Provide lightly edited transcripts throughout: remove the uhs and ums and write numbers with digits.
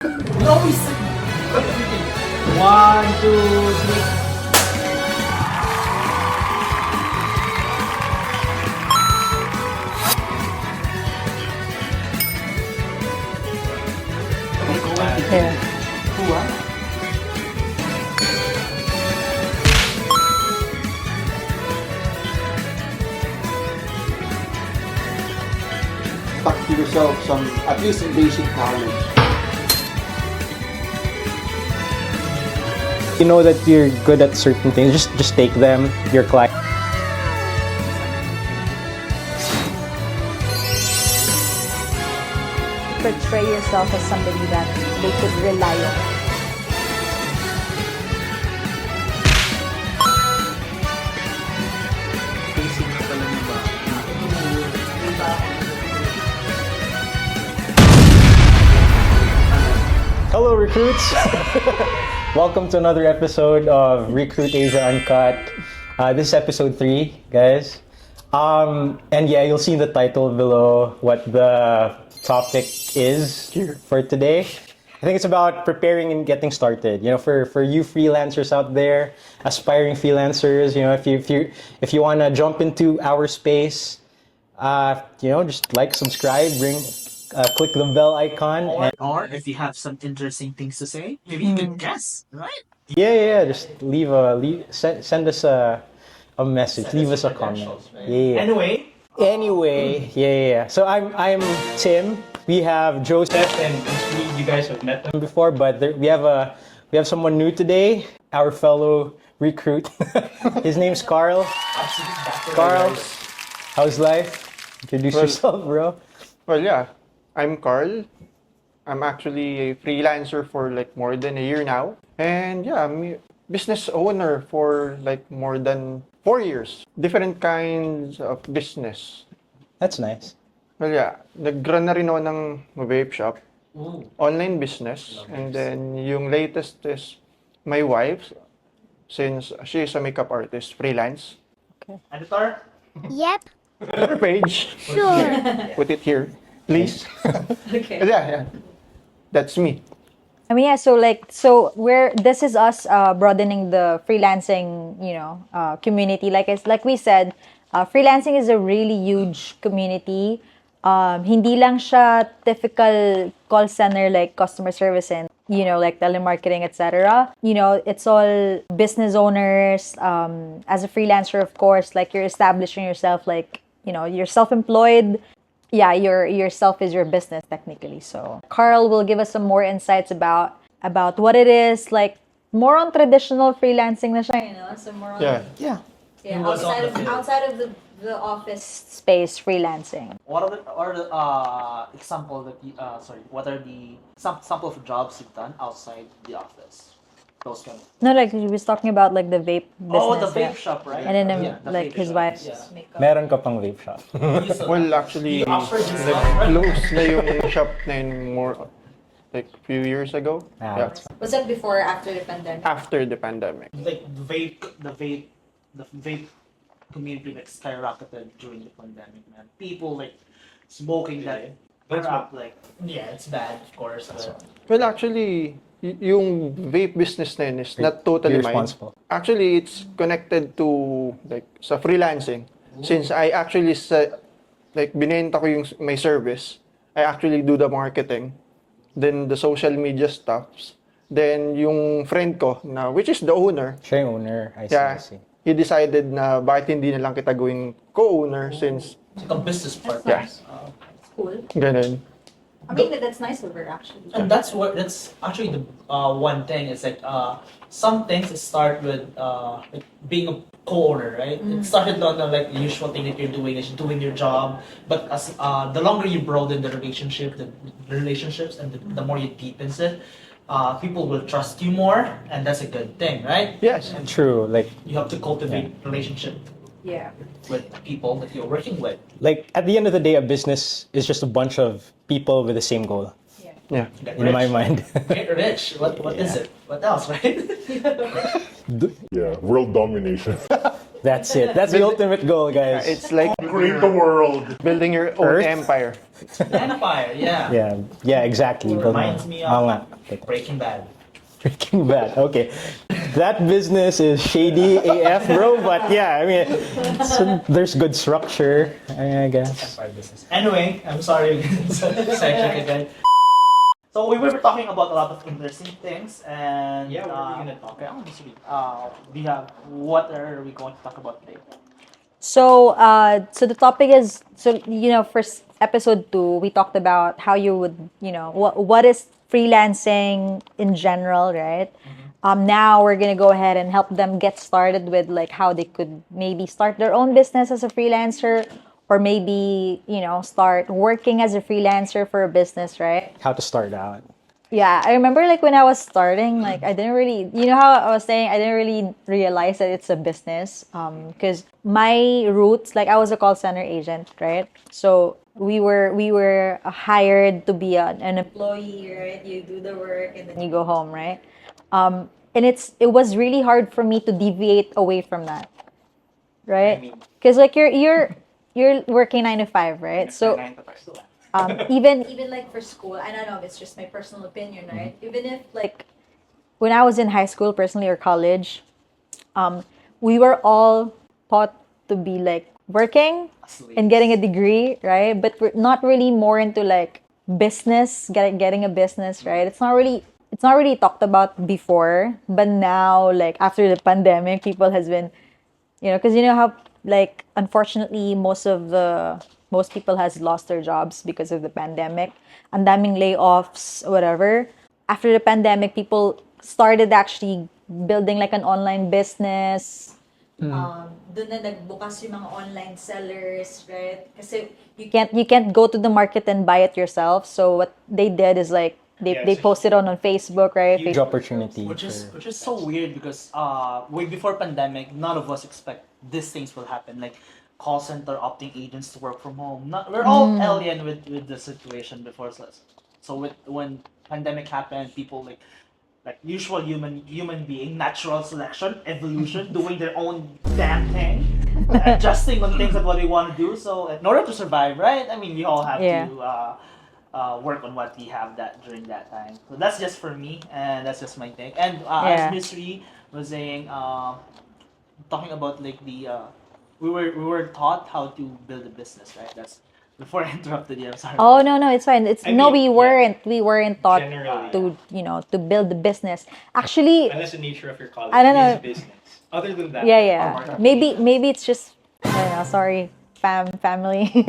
We always say everything. 1, 2, 3. Yeah. Who, ah? Talk to yourself some, at least in basic knowledge. You know that you're good at certain things, just take them, your client. Portray yourself as somebody that they could rely on. Facing na pala ng ba? Hello, recruits! Welcome to another episode of Rcruit Asia Uncut. This is episode 3, guys. And yeah, you'll see in the title below what the topic is for today. I think it's about preparing and getting started. You know, for you freelancers out there, aspiring freelancers. You know, if you wanna jump into our space, you know, just like, subscribe, click the bell icon. Or if you have some interesting things to say, maybe you can guess, right? Yeah. Just send us a message. Leave us a comment. Yeah. Anyway, yeah. So I'm Tim. We have Joseph and Lee. You guys have met them before, but we have someone new today. Our fellow recruit. His name's Carl. Carl, how's life? Introduce yourself, bro. Well, yeah, I'm Carl. I'm actually a freelancer for like more than a year now. And yeah, I'm a business owner for like more than 4 years. Different kinds of business. That's nice. Well, yeah, nag-run na rin ako ng vape shop. Online business. And then yung latest is my wife, since she is a makeup artist, freelance. Editor? Yep, Her page. sure. Put it here, please. Okay. Yeah. That's me. I mean, yeah, so this is us broadening the freelancing, community. Like we said, freelancing is a really huge community. Hindi lang siya typical call center like customer service and, like telemarketing, etc. It's all business owners. As a freelancer, of course, like you're establishing yourself, like, you're self-employed. Yeah, yourself is your business technically. So Carl will give us some more insights about what it is, like more on traditional freelancing na siya, So more on Yeah. outside of the office space freelancing. What are the example that what are the sample of jobs you've done outside the office? Those kind of. No, like he was talking about like the vape business. Oh, the vape yeah. shop, right? And then the like vape his shop. wife's Yeah. makeup. Meron ka pang vape shop. Well, actually, You offered this stuff, right? nag-close na yung shop na yun more like few years ago. Ah, Yeah. Was that before or after the pandemic? After the pandemic. Like the vape community like skyrocketed during the pandemic, man. People like smoking that crap, like it's bad, of course. But Well, actually, yung vape business na yun is not totally Be mine. responsible. Actually, it's connected to like sa freelancing. Since I actually binenta ko yung my service, I actually do the marketing, then the social media stuffs, then yung friend ko na which is the owner. Siya yung owner. I see. He decided na bakit hindi na lang kita gawing co-owner since it's like a business partner. Yeah. That's cool. ganun. I mean, that's nice of her actually. And that's actually the one thing. It's like some things start with like being a co-owner, right? It started on the like the usual thing that you're doing is doing your job, but as the longer you broaden the relationships, and the more you deepen it, people will trust you more, and that's a good thing, right? Yes. And True. Like you have to cultivate relationship Yeah. with people that you're working with. at the end of the day, a business is just a bunch of people with the same goal. Yeah. Get In rich. my mind. Get rich. What is it? What else, right? Yeah, world domination. That's it. That's the ultimate goal, guys. It's like Conquering the world. building your own Earth? empire. Empire, yeah. yeah, exactly. It reminds me Oo of nga. Breaking Bad. Breaking Bad. Okay. That business is shady AF, bro. But yeah, I mean, there's good structure, I guess. Empire business. Anyway, I'm sorry section again. So we were talking about a lot of interesting things, and Yeah, what are we gonna talk Okay, I'm just read. What are we going to talk about today? So, so the topic is, so, first episode 2, we talked about how you would, what is freelancing in general, right? Now we're gonna go ahead and help them get started with like how they could maybe start their own business as a freelancer, or maybe, start working as a freelancer for a business, right? How to start out. Yeah, I remember like when I was starting, like I didn't really, how I was saying, I didn't really realize that it's a business. Because my roots, like I was a call center agent, right? So we were hired to be an employee, right? You do the work and then you go home, right? And it was really hard for me to deviate away from that, right? Because like you're working 9 to 5, right? So even like for school, I don't know, it's just my personal opinion, right? Even if like when I was in high school personally or college, we were all taught to be like working and getting a degree, right? But we're not really more into like business, getting a business, right? It's not really talked about before, but now like after the pandemic, people has been, because how like unfortunately most people has lost their jobs because of the pandemic. Ang daming layoffs, whatever. After the pandemic, people started actually building like an online business. Doon na nagbukas yung mga online sellers, right? Kasi you can't go to the market and buy it yourself. So what they did is like they posted on Facebook, right? Huge opportunity. Which is so weird because way before pandemic, none of us expect these things will happen. Like call center opting agents to work from home. We're all alien with the situation before. So when pandemic happened, people like usual human being, natural selection, evolution, doing their own damn thing, adjusting on things of what they want to do. So in order to survive, right? I mean, we all have to work on what we have during that time. So that's just for me, and that's just my take. And as Miss Ree was saying, talking about like we were taught how to build a business, right? That's before I interrupted you. I'm sorry. Oh no, it's fine. We weren't taught Generally, to build the business. Actually, unless the nature of your college I don't know. is business. Other than that, yeah. Maybe it's just I don't know. Sorry, family.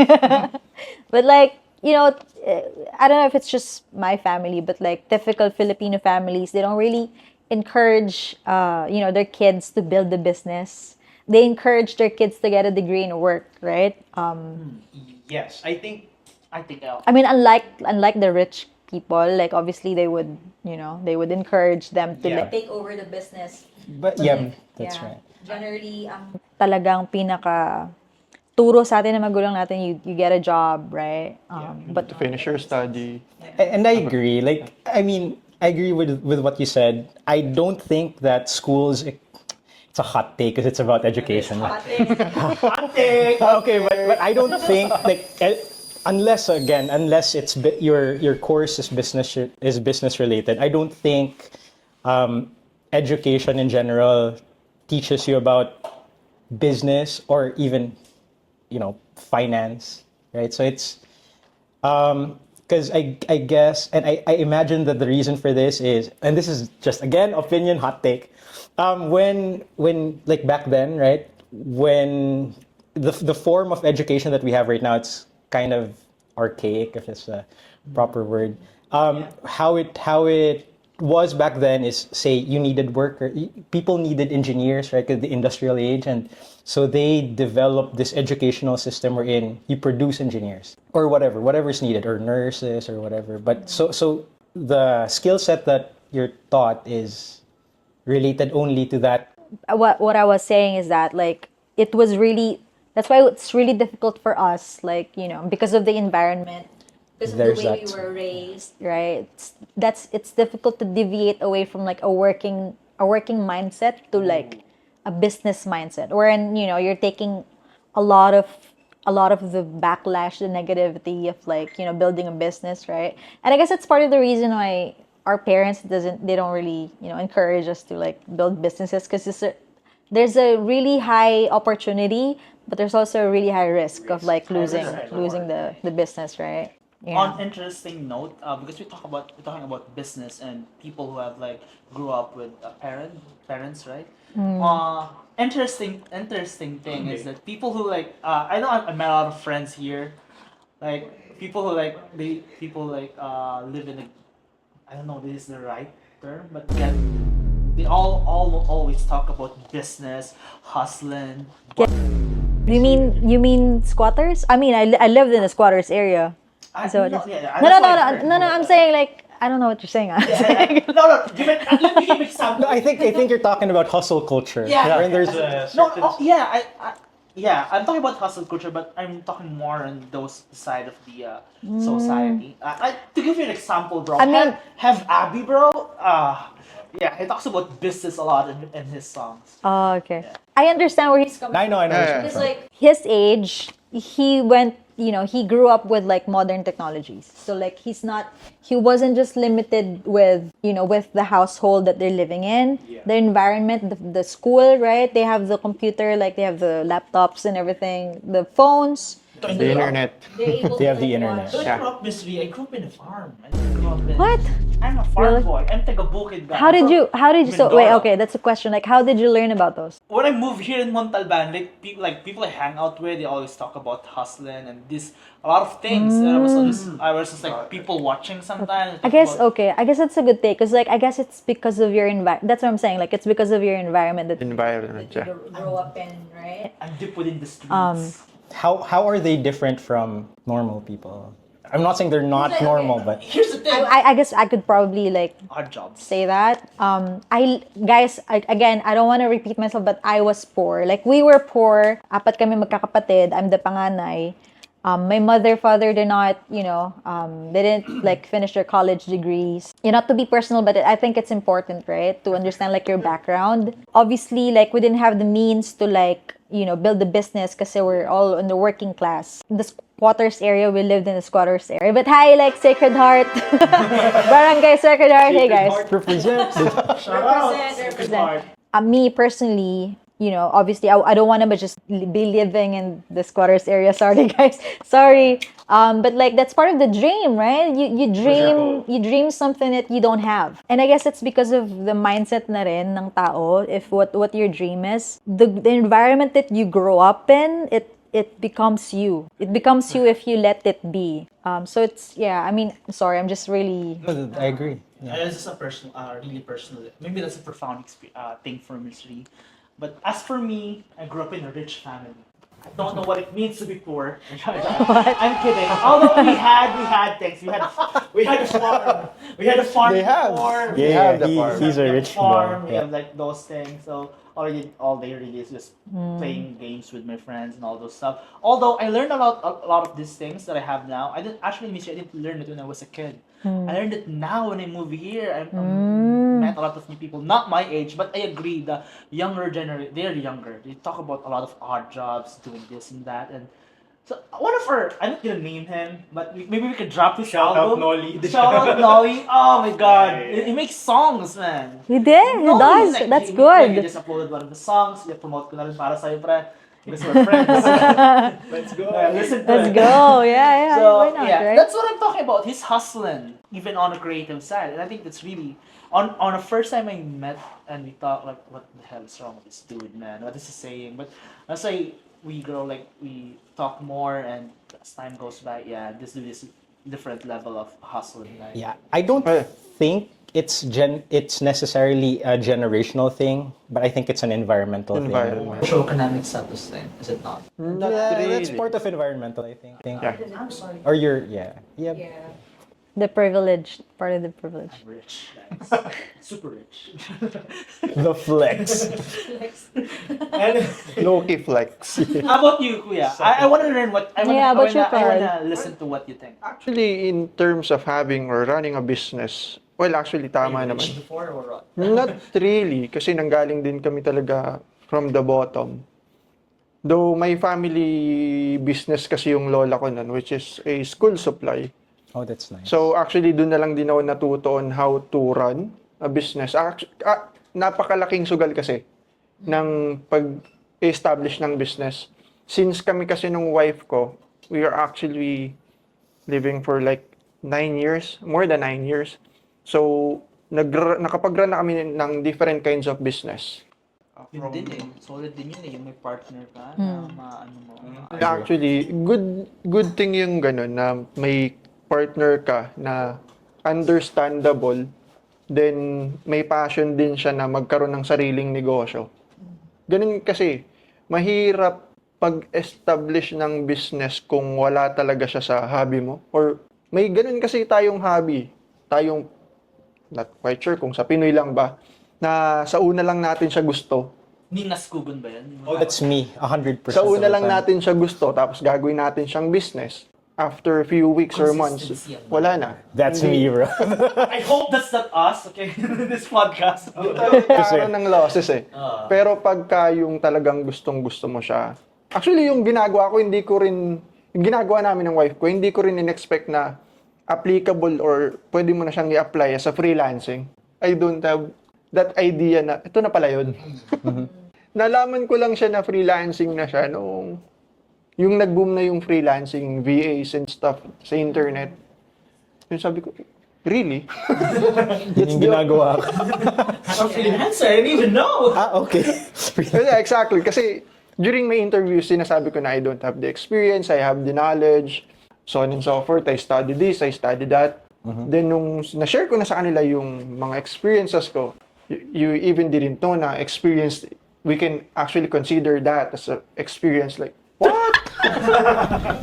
But like I don't know if it's just my family, but like typical Filipino families, they don't really encourage their kids to build the business. They encourage their kids to get a degree and work, right? yes, I think I mean, unlike the rich people, like obviously they would encourage them to like take over the business. But yeah, that's right. Generally, talagang pinaka turo sa atin ng magulang natin, you get a job, right? But To finish your study. And I agree. Like, I mean, I agree with what you said. I don't think that schools. It's a hot take because it's about education. Hot take. Okay, but I don't think like unless it's your course is business related. I don't think education in general teaches you about business or even finance, right? So it's because I guess, and I imagine that the reason for this is, and this is just again opinion, hot take. When like back then, right? When the form of education that we have right now, it's kind of archaic, if it's a proper word. How it was back then is, say, you needed people needed engineers, right? 'Cause the industrial age, and so they developed this educational system wherein you produce engineers or whatever's needed, or nurses or whatever. But so the skill set that you're taught is related only to that. what I was saying is that like it was really that's why it's really difficult for us, like because of the environment, because of There's the way that. we were raised, right? It's difficult to deviate away from like a working mindset to like a business mindset, wherein you're taking a lot of the backlash, the negativity of like building a business, right? And I guess that's part of the reason why our parents they don't really encourage us to like build businesses, because there's a really high opportunity, but there's also a really high risk of like losing the business, right? On interesting note, because we're talking about business and people who have like grew up with parents, right? Interesting thing is that people who like I know I met a lot of friends here, like people who like live in a, I don't know if this is the right term, but yeah, they all always talk about business, hustling. You mean squatters? I mean, I lived in a squatters area. So no, just, yeah, no, that's no, what I no, heard. no, no, I'm saying like I don't know what you're saying. No, let me give example. No, I think you're talking about hustle culture. Yeah. When there's No, I'm talking about hustle culture, but I'm talking more on those side of the society. To give you an example, bro. I mean- have Abby, bro. Yeah, he talks about business a lot in his songs. Oh, okay. I understand where he's coming I know. Yeah. Because like his age, he went, he grew up with like modern technologies. So like he wasn't just limited with, with the household that they're living in, the environment, the school, right? They have the computer, like they have the laptops and everything, the phones. The internet. They have the internet. Don't Yeah. grow up, Miss V. I grew up in a farm. I didn't grow up in... What? I'm a farm Really? boy. I'm taga-bukid guy. How did you so wait, Mindoro. okay, that's a question. Like how did you learn about those? When I moved here in Montalban, people I hang out with, they always talk about hustling and a lot of things. And I was just like people watching sometimes. I guess I guess that's a good take, because like I guess it's because of your environment. That's what I'm saying. Like it's because of your environment that Environment, yeah. grow up in, right? I'm deep within the streets. How are they different from normal people? I'm not saying they're not normal, but Here's the thing. I guess I could probably like Odd jobs. say that. Again, I don't want to repeat myself, but I was poor. Like we were poor. Apat kami magkakapatid. I'm the panganay. My mother, father did not, they didn't like finish their college degrees. Not to be personal, but I think it's important, right? To understand like your background. Obviously, like we didn't have the means to like, build a business because we're all in the working class. The squatters area, we lived in the squatters area. But hi, like Sacred Heart. Barangay Sacred Heart. Hey guys. represent. Shout out. Me personally, obviously I don't want to just be living in the squatters area. Sorry guys. Sorry. But like that's part of the dream, right? You dream something that you don't have. And I guess it's because of the mindset na rin ng tao. If what your dream is, the environment that you grow up in, it becomes you. It becomes you if you let it be. So it's I mean, sorry, I'm just really I agree. Yeah. This is a personal, really personal. Maybe that's a profound thing for Misery. But as for me, I grew up in a rich family. I don't know what it means to be poor. I'm kidding. Although we had things. We had a farm. We had a farm. They have. before. They have the farm. He's a We have rich farm. boy. We have like those things. So all day really is just playing games with my friends and all those stuff. Although I learned a lot of these things that I have now. I didn't learn it when I was a kid. I learned it now when I moved here. I met a lot of new people, not my age, but I agree. The younger generation, they're younger. They talk about a lot of odd jobs, doing this and that, and so one of our, I'm not gonna name him, but maybe we could drop his Shout out album. Nolly. Shout out Nolly. Oh my God, Yeah. he makes songs, man. he did. He Nolly, does. like, That's he good. just uploaded one of the songs. Yeah, promote ko na rin para sa'yo, pre. Because we're friends. Let's go. Listen to Let's it. go. Yeah. So Why not, right? that's what I'm talking about. He's hustling, even on a creative side, and I think that's really on the first time I met and we thought like, what the hell is wrong with this dude, man? What is he saying? But as we grow, like we talk more, and as time goes by, this dude is different level of hustling. Like, Yeah, I don't think it's necessarily a generational thing, but I think it's an environmental thing. Social-economic status thing, is it not? Not Yeah, really. that's part of environmental, I think. Yeah. I'm sorry. Or yeah. The privilege, part of the privilege. I'm rich, guys. Super rich. The flex. And Low-key flex. how about you, Kuya? I want to learn what I want. Yeah, about your I want part. to listen to what you think. Actually, in terms of having or running a business, well, actually, tama Are you naman. rich before or what? Not really, kasi nanggaling din kami talaga from the bottom. Though my family business kasi yung lola ko nun, which is a school supply. Oh, that's nice. So actually, doon na lang din ako natuto on how to run a business. Napakalaking sugal kasi ng pag-establish ng business. Since kami kasi nung wife ko, we are actually living for like 9 years, more than 9 years. So, nakapag-run na kami ng different kinds of business. Yun din eh. Solid din yun eh. Yung may partner ka na maano mo. Actually, good thing yung ganun na may partner ka na understandable, then may passion din siya na magkaroon ng sariling negosyo. Ganun kasi, mahirap pag-establish ng business kung wala talaga siya sa hobby mo. Or may ganun kasi tayong hobby. Tayong, not quite sure kung sa Pinoy lang ba, na sa una lang natin siya gusto. Ninas Kugon ba yan? Oh, that's me, 100%. Sa una of the lang time. natin siya gusto, tapos gagawin natin siyang business. After a few weeks or months, Consistency yan. wala na. That's me, bro. I hope that's not us, okay? This podcast. Nagkakaroon ng losses eh. Ah. Pero pagka yung talagang gustong-gusto mo siya, actually yung ginagawa ko, yung ginagawa namin ng wife ko, hindi ko rin in-expect na applicable or pwede mo na siyang i-apply as a freelancing. I don't have that idea na, ito na pala yun. Nalaman ko lang siya na freelancing na siya noong yung nag-boom na yung freelancing, VAs and stuff sa internet. Yung sabi ko, really? Yun yung ginagawa ko. I'm a freelancer, I didn't even know. Okay. Yeah, exactly. Kasi during my interviews, sinasabi ko na I don't have the experience, I have the knowledge, so on and so forth. I studied this, I studied that. Then nung na-share ko na sa kanila yung mga experiences ko, you even didn't know na experience, we can actually consider that as an experience. Like, what?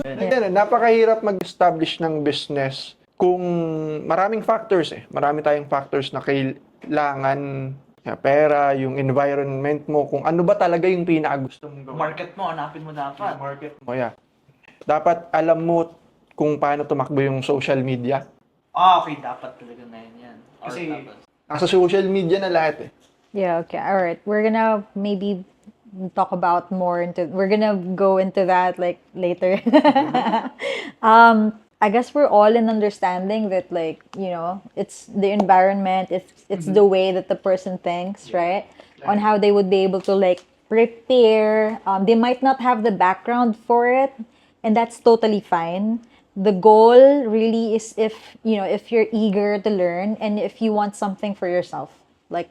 Then, napakahirap mag-establish ng business kung maraming factors eh. Marami tayong factors na kailangan, pera, yung environment mo, kung ano ba talaga yung pinakagusto mong gawin. Market mo, hanapin mo dapat. Market mo, yeah. Dapat alam mo kung paano tumakbo yung social media. Okay, dapat talaga ngayon yan. Or Kasi, dapat. nasa social media na lahat eh. Yeah, okay. All right. We're gonna maybe talk about more we're gonna go into that like later. I guess we're all in understanding that like, it's the environment, it's the way that the person thinks, right? On how they would be able to like prepare. They might not have the background for it, and that's totally fine. The goal really is if you're eager to learn and if you want something for yourself. Like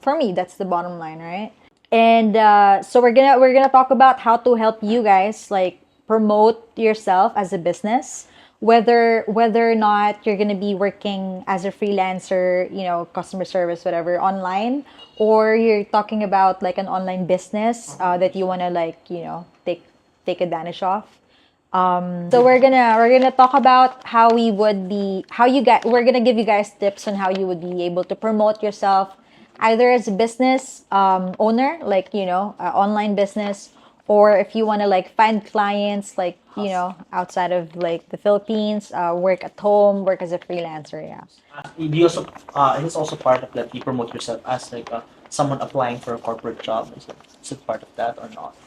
for me, that's the bottom line, right? And so we're gonna talk about how to help you guys like promote yourself as a business, whether or not you're gonna be working as a freelancer, customer service, whatever, online, or you're talking about like an online business that you wanna like take advantage of. So we're gonna talk about we're gonna give you guys tips on how you would be able to promote yourself either as a business owner, like online business, or if you want to like find clients like outside of like the Philippines, work at home, work as a freelancer. Yeah. It is also part of that you promote yourself as like someone applying for a corporate job. Is it part of that or not?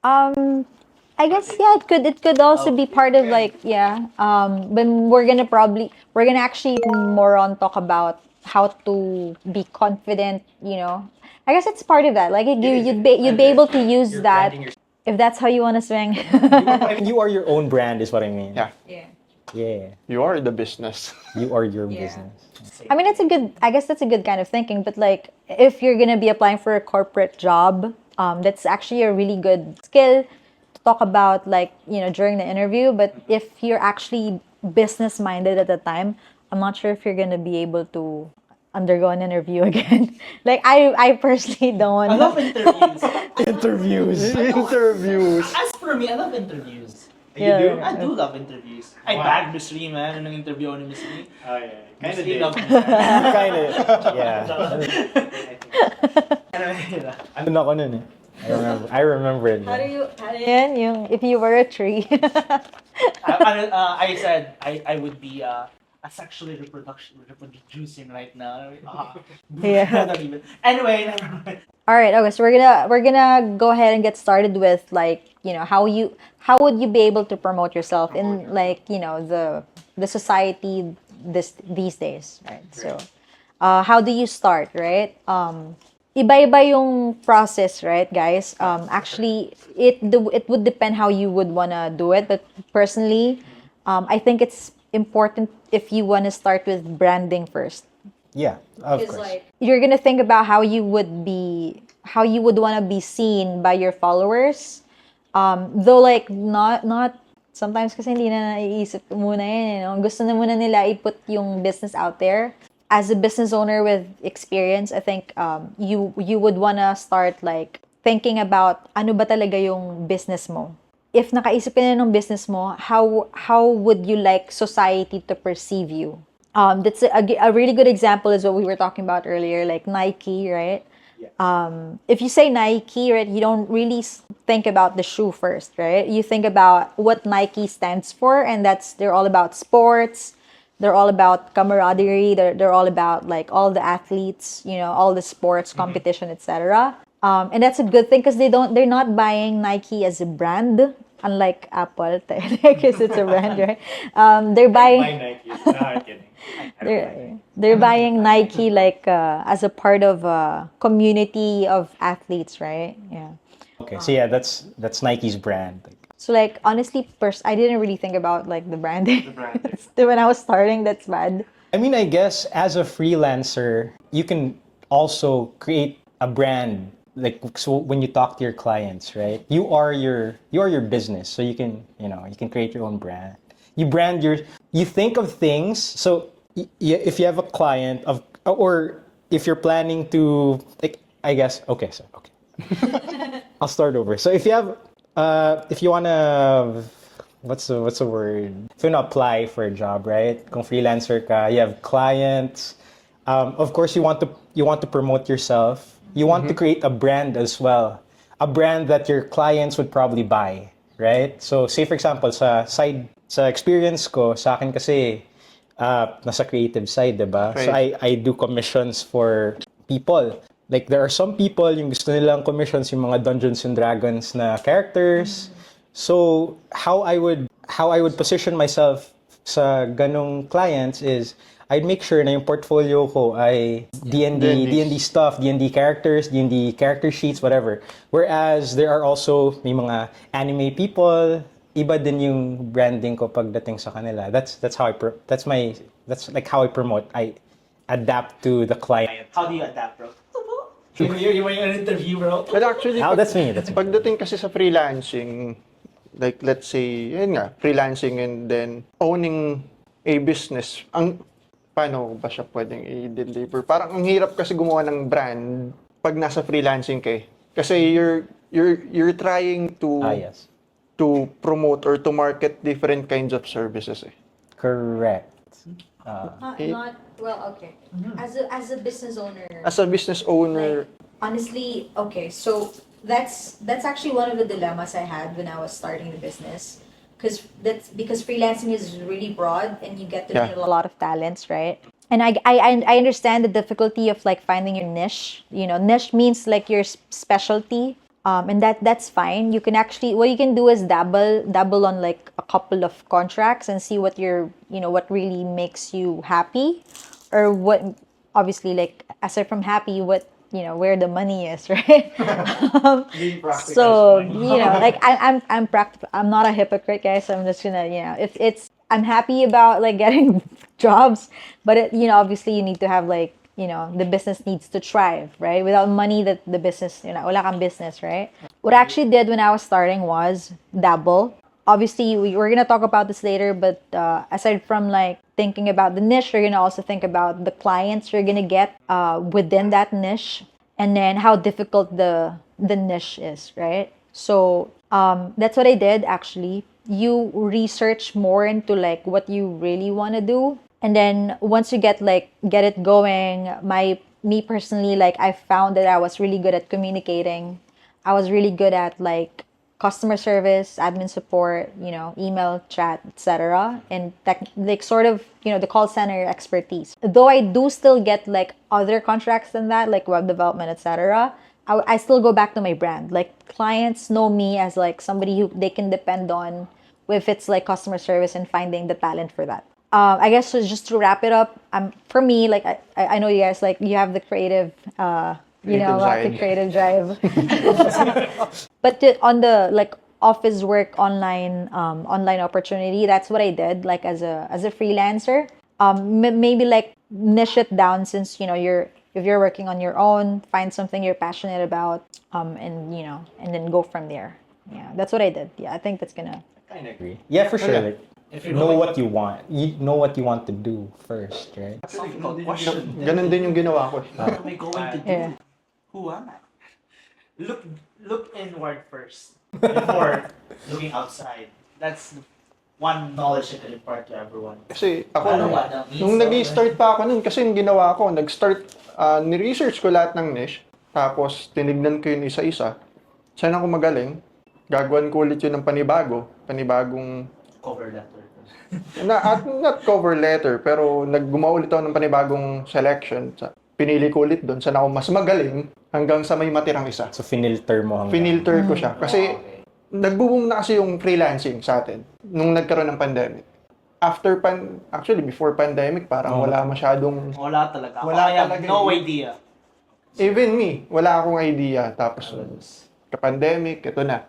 I guess yeah, it could also be part of like but we're gonna actually more on talk about how to be confident, I guess it's part of that. Like you'd be able to use You're that branding yourself. if that's how you want to swing. You are your own brand, is what I mean. Yeah. Yeah. You are the business. You are your business. I mean, I guess that's a good kind of thinking, but like if you're gonna be applying for a corporate job, that's actually a really good skill to talk about like, during the interview. But if you're actually business minded at the time, I'm not sure if you're gonna be able to undergo an interview again. Like I personally don't. I love interviews. Interviews. As for me, I love interviews. You do? I do love interviews. I Wow. bagged Miss Lee, man, nung interview ako ni Miss Lee. Oh, yeah. Miss Kind of Lee did. loved me. Kind of, yeah. Anyway, Ano ako nun eh. I remember it. Yan, yung if you were a tree. I said I would be sexually reproducing right now. Yeah. I don't even. Anyway, never mind. All right, okay, so we're gonna go ahead and get started with like, how would you be able to promote yourself in like, the society these days, right? So how do you start, right? Iba-iba yung process, right, guys? Actually, it would depend how you would wanna do it, but personally, I think it's important if you wanna start with branding first. Yeah, of Because course. like you're gonna think about how you would want to be seen by your followers. Though like not sometimes kasi hindi na naiisip muna yun, Gusto na muna nila i-put yung business out there. As a business owner with experience, I think you would wanna start like thinking about ano ba talaga yung business mo. If nakaisip ka na ng business mo, how would you like society to perceive you? That's a really good example is what we were talking about earlier, like Nike, right? If you say Nike, right, you don't really think about the shoe first, right? You think about what Nike stands for, and they're all about sports. They're all about camaraderie. They're all about like all the athletes, all the sports competition, etc. And that's a good thing because they're not buying Nike as a brand, unlike Apple, because it's a brand, right? They're buying. Buy Nike. No, I'm kidding. I don't buy Nike. They're buying Nike like as a part of a community of athletes, right? Yeah. Okay, so yeah, that's Nike's brand. Like, So like honestly, I didn't really think about like the branding. The branding. When I was starting, that's bad. I mean, I guess as a freelancer, you can also create a brand. Like, so when you talk to your clients, right? You are your business, so you can create your own brand. You think of things. So if you have a client or if you're planning to, like, I guess, okay, so okay, I'll start over. So if you wanna, what's the word? If you wanna apply for a job, right? Kung freelancer ka, you have clients. Of course, you want to promote yourself. You want to create a brand as well, a brand that your clients would probably buy, right? So, say for example, sa experience ko, sa akin kasi nasa creative side, diba? So I do commissions for people. Like there are some people yung gusto nilang commissions yung mga Dungeons and Dragons na characters. So how I would position myself sa ganong clients is I'd make sure na yung portfolio ko ay D&D stuff, D&D characters, D&D character sheets, whatever. Whereas there are also may mga anime people, iba din yung branding ko pagdating sa kanila. That's like how I promote. I adapt to the client. How do you adapt, bro? You were in an interview, bro. But actually, That's me. pagdating kasi sa freelancing, like let's say, yun nga, freelancing and then owning a business, paano ba siya pwedeng i-deliver? Parang ang hirap kasi gumawa ng brand pag nasa freelancing ka. Kasi you're trying to Yes. to promote or to market different kinds of services. Correct. Not well. Okay. As a business owner. As a business owner, Honestly, okay, so that's actually one of the dilemmas I had when I was starting the business, because freelancing is really broad and you get to meet a lot of talents, right? And I understand the difficulty of like finding your niche. Niche means like your specialty, and that's fine. You can actually what you can do is dabble on like a couple of contracts and see what what really makes you happy, or what obviously like aside from happy, what where the money is, right? So like I'm practical. I'm not a hypocrite, guys. So I'm just gonna I'm happy about like getting jobs, but obviously you need to have like the business needs to thrive, right? Without money, that the business wala kang business, right? What I actually did when I was starting was dabble. Obviously, we're gonna talk about this later, but aside from like thinking about the niche, you're gonna also think about the clients you're gonna get within that niche, and then how difficult the niche is, right? So that's what I did actually. You research more into like what you really want to do, and then once you get it going, me personally, like I found that I was really good at communicating. I was really good at like customer service, admin support, email, chat, etc. And like sort of, the call center expertise. Though I do still get like other contracts than that, like web development, etc. I still go back to my brand. Like clients know me as like somebody who they can depend on if it's like customer service and finding the talent for that. I guess so just to wrap it up, for me, like I know you guys like you have the creative, the Creative side. creative drive. But on the like office work online opportunity, that's what I did like as a freelancer. Maybe like niche it down since if you're working on your own, find something you're passionate about, and then go from there. Yeah, that's what I did. Yeah, I think that's gonna. kind of agree. Yeah, for sure. Yeah. Like, If you know what you want. You know what you want to do first, right? Difficult question. Ganun din yung ginawa ko. What am I going to do? Yeah. Who am I? Look inward first before looking outside. That's the one knowledge I can impart to everyone. Kasi ako, Ano ba, ng nung nag-start pa ako nun, kasi yung ginawa ko, ni-research ko lahat ng niche, tapos tinignan ko yun isa-isa. Saan ako magaling, gagawan ko ulit yun ng panibagong, Cover letter. not cover letter, pero gumawa ulit ako ng panibagong selection. Pinili ko ulit doon, saan ako mas magaling, hanggang sa may matirang isa. So, finilter mo hanggang. Finilter ko siya. Kasi, Okay. nagbo-boom na kasi yung freelancing sa atin nung nagkaroon ng pandemic. Actually, before pandemic, parang wala masyadong, Wala talaga. Wala I have talaga no eh. idea. even me, wala akong idea. Tapos, ka-pandemic, ito na.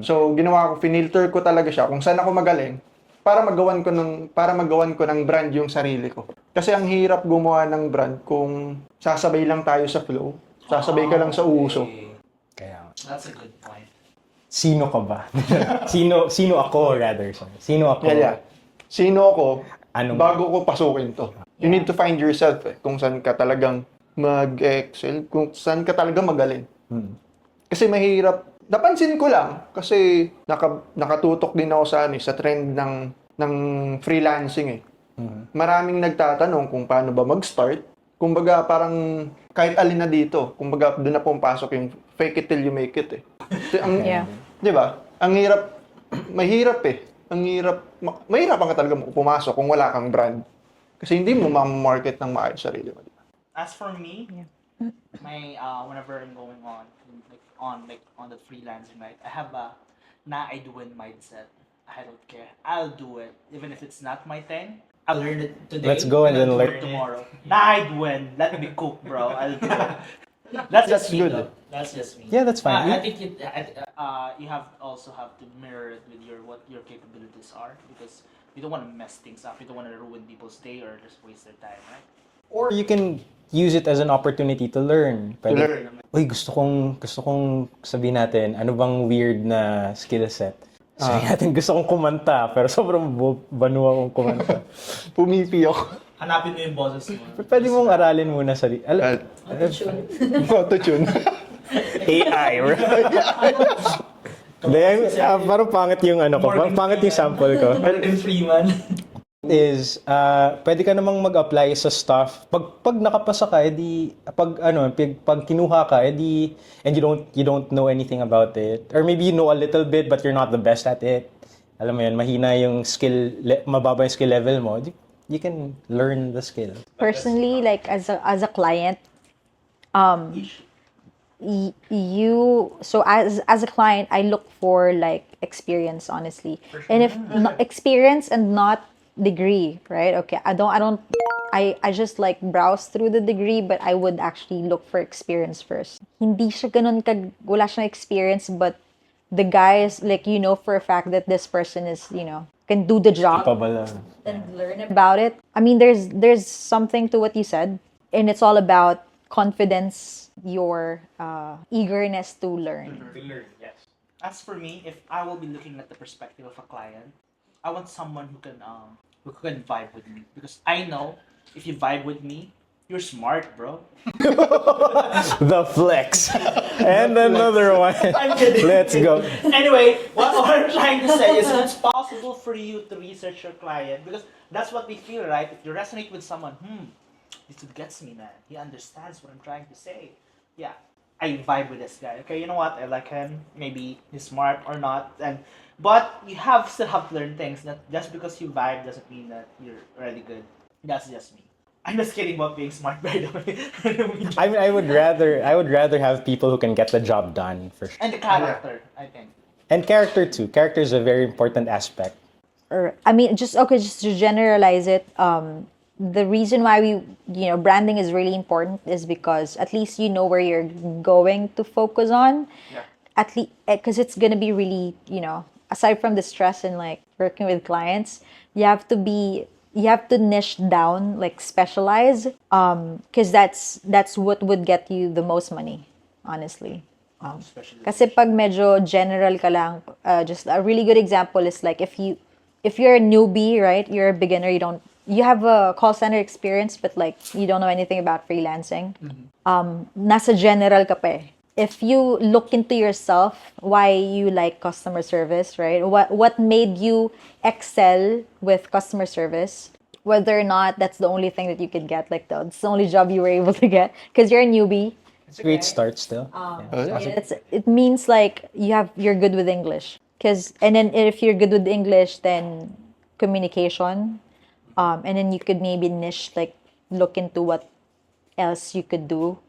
So, ginawa ko, finilter ko talaga siya kung saan ako magaling para magawan ko ng brand yung sarili ko. Kasi ang hirap gumawa ng brand kung sasabay lang tayo sa flow, sasabay ka lang sa uso. Kaya, That's a good point. sino ka ba? sino ako, rather. Sorry. Sino ako? Yeah. Sino ako Ano bago ko pasukin to? You need to find yourself kung saan ka talagang mag-excel, kung saan ka talaga magaling. Kasi mahirap. Napansin ko lang kasi nakatutok din ako sa trend ng freelancing eh. Maraming nagtatanong kung paano ba mag-start. Kumbaga parang kahit alin na dito, kumbaga doon na pumapasok yung fake it till you make it eh. Kasi Yeah. 'Di ba? Mahirap eh. Mahirapan ka talaga pumasok kung wala kang brand. Kasi hindi mo ma-market ng maayos sarili mo. As for me, my whenever I'm going on the freelancing, right, I have a I do it mindset. I don't care. I'll do it even if it's not my thing. I'll learn it today. Let's go and then I'll do learn it tomorrow. I win. Let me cook, bro. I'll do it. That's just That's me, good. though. That's just me. Yeah, that's fine. I think you have to mirror it with what your capabilities are, because you don't want to mess things up. You don't want to ruin people's day or just waste their time, right? Or you can use it as an opportunity to learn. To learn. Uy, gusto kong sabihin natin, ano bang weird na skill set? Sabihin natin, gusto kong kumanta, pero sobrang banwa akong kumanta. Pumipi ako. Hanapin mo yung boses mo. Pwede mong aralin muna sa... Auto-tune. AI, right? Then, parang pangit yung pangit yung sample ko. Morgan Freeman. Is pwede ka namang mag-apply sa stuff pag nakapasa ka pag kinuha ka and you don't know anything about it, or maybe you know a little bit but you're not the best at it, alam mo yun, mahina yung mababa yung skill level mo, you can learn the skill. Personally, like as a client, as a client, I look for like experience, honestly, and if experience and not degree, right? Okay, I just like browse through the degree, but I would actually look for experience first. Hindi siya ganun wala siyang experience, but the guy is like, for a fact that this person is, can do the job and learn about it. I mean, there's something to what you said, and it's all about confidence, your eagerness to learn. To learn, yes. As for me, if I will be looking at the perspective of a client, I want someone who can vibe with me, because I know if you vibe with me, you're smart, bro. The flex. And another one. I'm kidding. Let's go. Anyway, what I'm trying to say is it's possible for you to research your client, because that's what we feel, right? If you resonate with someone, this dude gets me, man. He understands what I'm trying to say. Yeah, I vibe with this guy. Okay, you know what? I like him. Maybe he's smart or not, but you still have to learn things. That just because you vibe doesn't mean that you're already good. That's just me. I'm just kidding about being smart, by the way. I mean, I would rather have people who can get the job done for sure. And the character, I think. And character too. Character is a very important aspect. Or I mean, just to generalize it, the reason why branding is really important is because at least you know where you're going to focus on. Yeah. At least because it's gonna be really, aside from the stress and like working with clients, you have to niche down, like specialize, because that's what would get you the most money, honestly. Kasi pag medyo general ka lang, just a really good example is like if you're a newbie, right? You're a beginner, you have a call center experience, but like you don't know anything about freelancing. Nasa general ka pa eh. If you look into yourself, why you like customer service, right? What made you excel with customer service? Whether or not that's the only thing that you could get, like that's the only job you were able to get, because you're a newbie. It's a great start still. It means like you're good with English, and then if you're good with English, then communication, and then you could maybe niche, like look into what else you could do,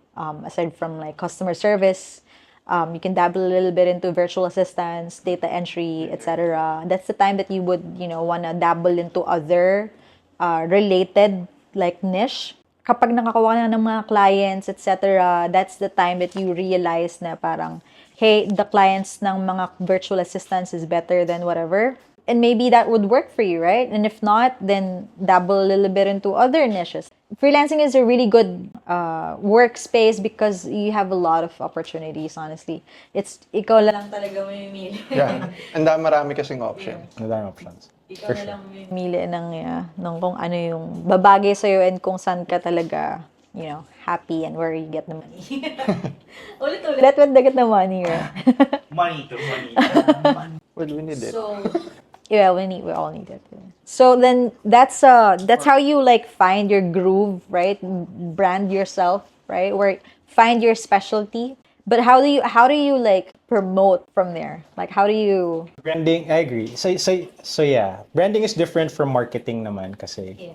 aside from like customer service. You can dabble a little bit into virtual assistants, data entry, etc. That's the time that you would wanna dabble into other related like niche. Kapag nakakuha na ng mga clients, etc., that's the time that you realize na parang, hey, the clients ng mga virtual assistants is better than whatever. And maybe that would work for you, right? And if not, then dabble a little bit into other niches. Freelancing is a really good workspace because you have a lot of opportunities, honestly. Ikaw lang talaga mamimili. Yeah. And marami kasing option. Madaming options. Ikaw na lang mamimili ng kung ano yung babagay sa'yo and kung saan ka talaga, happy and where you get the money. Ulit-ulit. Let when they get the money, right? Money to money. Well, we need it. So, yeah, we all need it. Yeah. So then that's how you like find your groove, right? Brand yourself, right? Where find your specialty. But how do you like promote from there? Like how do you Branding, I agree. So yeah, branding is different from marketing naman kasi.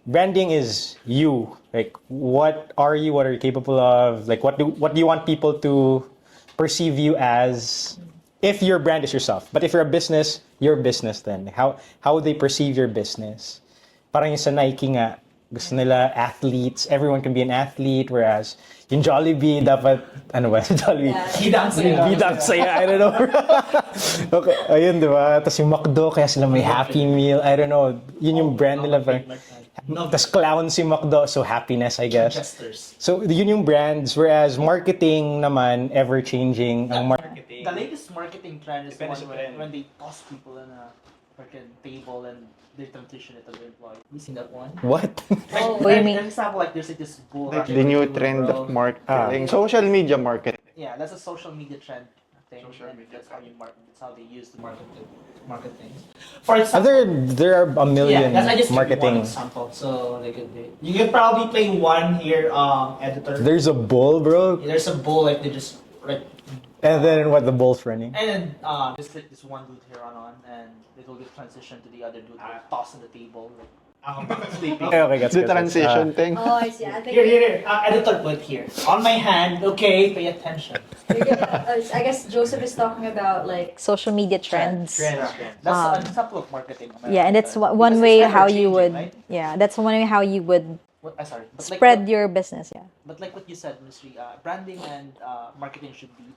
Branding is you. Like what are you capable of? Like what do you want people to perceive you as? If your brand is yourself. But if you're a business, your business then. How they perceive your business. Parang yung sa Nike nga, gusto nila athletes, everyone can be an athlete, whereas yung Jollibee, dapat, ano ba, Jollibee? Bidang saya, I don't know. Okay, ayun, di ba? Tapos yung McDo, kaya sila may Happy Meal, I don't know. Yun yung brand nila. Tapos clown si McDo, so happiness, I guess. Gestures. So, yun yung brands, whereas marketing naman, ever-changing. Ang The latest marketing trend is Depende sa one brand. when they toss people in a freaking table and they transition it to the employee. You seen that one? What? what do you mean? For example, like there's like this bull Like rush the new in the trend of world. marketing. Social media marketing. Yeah, that's a social media trend thing. Social and media that's how you market. That's how they use to market things. For example, There are a million yeah, that's I just give you one marketing. example. So like you can probably play one here, editor. There's a bull, bro. There's a bull like they just like. And then what the bull's running? And then just click this one dude here on and it will get transition to the other dude toss on the table. Like, I'm sleeping. Okay, gets The transition thing. Oh, I see. I think Here. Editor, put here. On my hand, okay, pay attention. I guess Joseph is talking about like social media trends. That's an example of marketing. Yeah, and that's one Because way it's how you ever-changing, would. right? Yeah, that's one way how you would Sorry. But spread your business. Yeah. But like what you said, Mystery, branding and marketing should be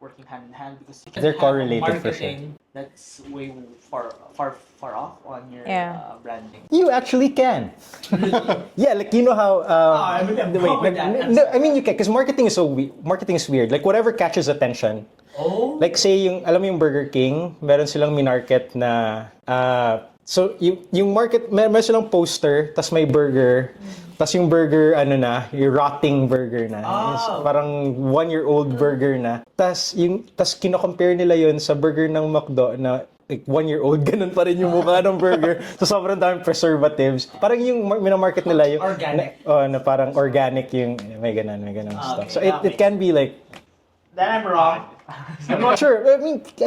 working hand in hand because you can They're have correlated for marketing that's way far off on your Yeah. branding. You actually can. Yeah, like you know how. I mean, I'm wrong with that. no, I mean you can because marketing is marketing is weird. Like whatever catches attention. Oh. Like say alam mo yung Burger King, meron silang minarket na so yung market meron silang poster, tas may burger, tas yung burger yung rotting burger na. Oh. Parang 1-year-old burger na. Tas kino-compare nila yun sa burger ng McDo na like 1-year-old, ganun pa rin yung mukha ng burger. So sobrang daming preservatives. Parang yung minamarket nila yung Organic. na parang organic yung may ganun stuff. okay. So it can be like then I'm wrong. I'm not sure. I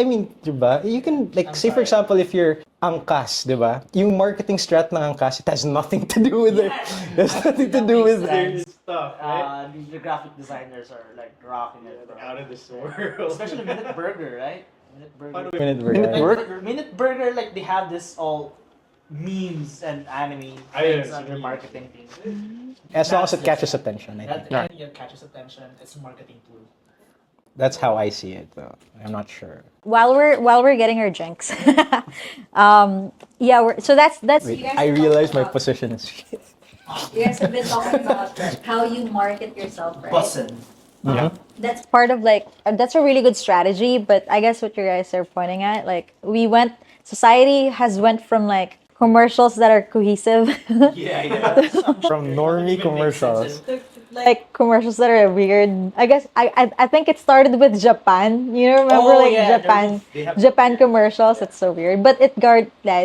mean, diba? You can like I'm say for sorry. example if you're angkas, diba? Yung marketing strat ng angkas, it has nothing to do with it. It has nothing to do with Sense. Stuff, right? The graphic designers are like rocking it, bro. Out of this world. Especially Minute Burger, right? Minute Burger. minute Minute right? Burger? Minute Burger, like they have this all memes and anime I things know, on their memes. marketing things. As long as it That's catches the- attention, I think. That it catches attention. It's a marketing tool. That's how I see it, though. I'm not sure. While we're getting our drinks, yeah, so that's Wait, I realize my position is. You guys have been talking about how you market yourself, right? Bussin'. That's part of like that's a really good strategy. But I guess what you guys are pointing at, like society has went from like commercials that are cohesive, Yeah. From normie commercials. like commercials that are weird. I guess I think it started with Japan. You remember Oh, like yeah, they have- Japan commercials. It's so weird. But like,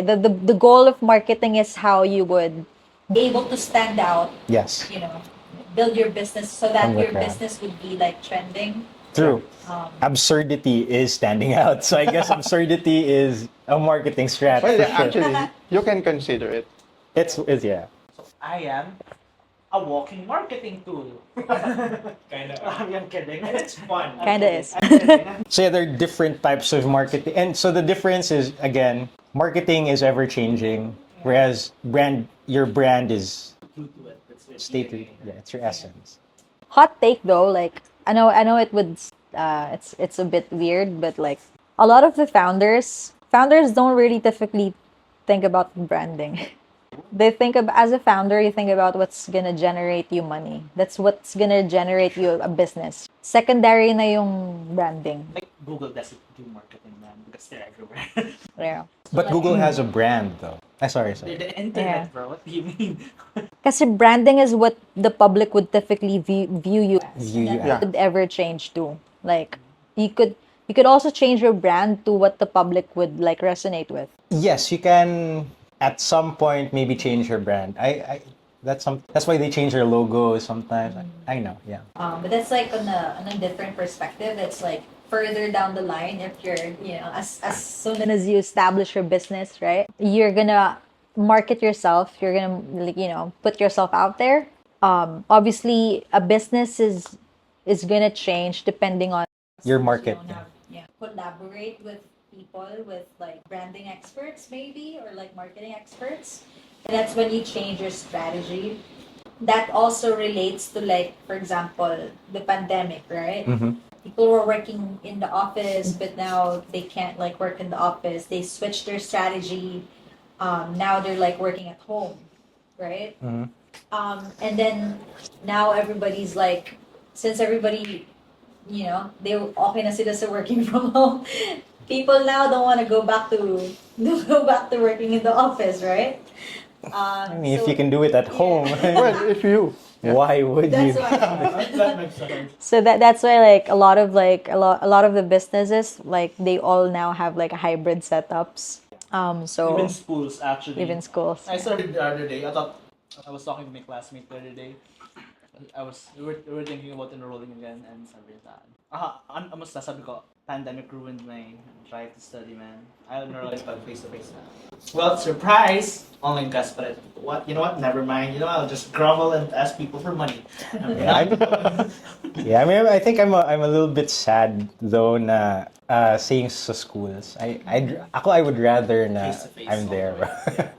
the goal of marketing is how you would be able to stand out. Yes, You know, build your business so that Somewhat your bad. business would be like trending. true. Absurdity is standing out. So I guess absurdity is a marketing strat. Well, for sure. actually, you can consider it. It's yeah. So I am a walking marketing tool. Kind of. I'm kidding. It's fun. Kinda is. I'm kidding. So yeah, there are different types of marketing, and so the difference is again, marketing is ever changing, whereas your brand is True to it. That's it. stay true. Yeah, it's your essence. Hot take though, like I know it would it's a bit weird, but like a lot of the founders don't really typically think about branding. They think of as a founder, you think about what's gonna generate you money. That's what's gonna generate you a business. Secondary na yung branding. Like Google doesn't do marketing, man, because they're everywhere. Yeah. But Google has a brand though. Sorry. They're the internet, Yeah. bro. What do you mean? Kasi branding is what the public would typically view you as. View you That as. would ever change too. Like you could also change your brand to what the public would like resonate with. Yes, you can at some point maybe change your brand. That's why they change their logo sometimes. I know, yeah. But that's like on a different perspective. It's like further down the line if you're, as soon as you establish your business, right? You're gonna market yourself. You're gonna like, put yourself out there. Obviously a business is gonna change depending on Your market. collaborate with people with like branding experts maybe or like marketing experts. And that's when you change your strategy. That also relates to like, for example, the pandemic, right? People were working in the office, but now they can't like work in the office. They switched their strategy. Now they're like working at home, right? And then now everybody's like, since everybody, they okay na sila sa working from home. People now don't want to go back to working in the office, right? I mean, if you can do it at home, Well, if you. why would you? That's why. That makes sense. So that's why like a lot of the businesses like they all now have like hybrid setups. So Even schools, actually. even schools. I started the other day. I was talking to my classmate the other day. We were thinking about enrolling again, and sabi niya, amusta, sabi ko, pandemic ruined my drive to study, man. I'll enroll it face to face na. Well, surprise! Online class pa rin. What? You know what? Never mind. I'll just grumble and ask people for money. Yeah, Yeah, I mean, I think I'm a little bit sad though na saying sa schools. I would rather na Face-to-face I'm there. always.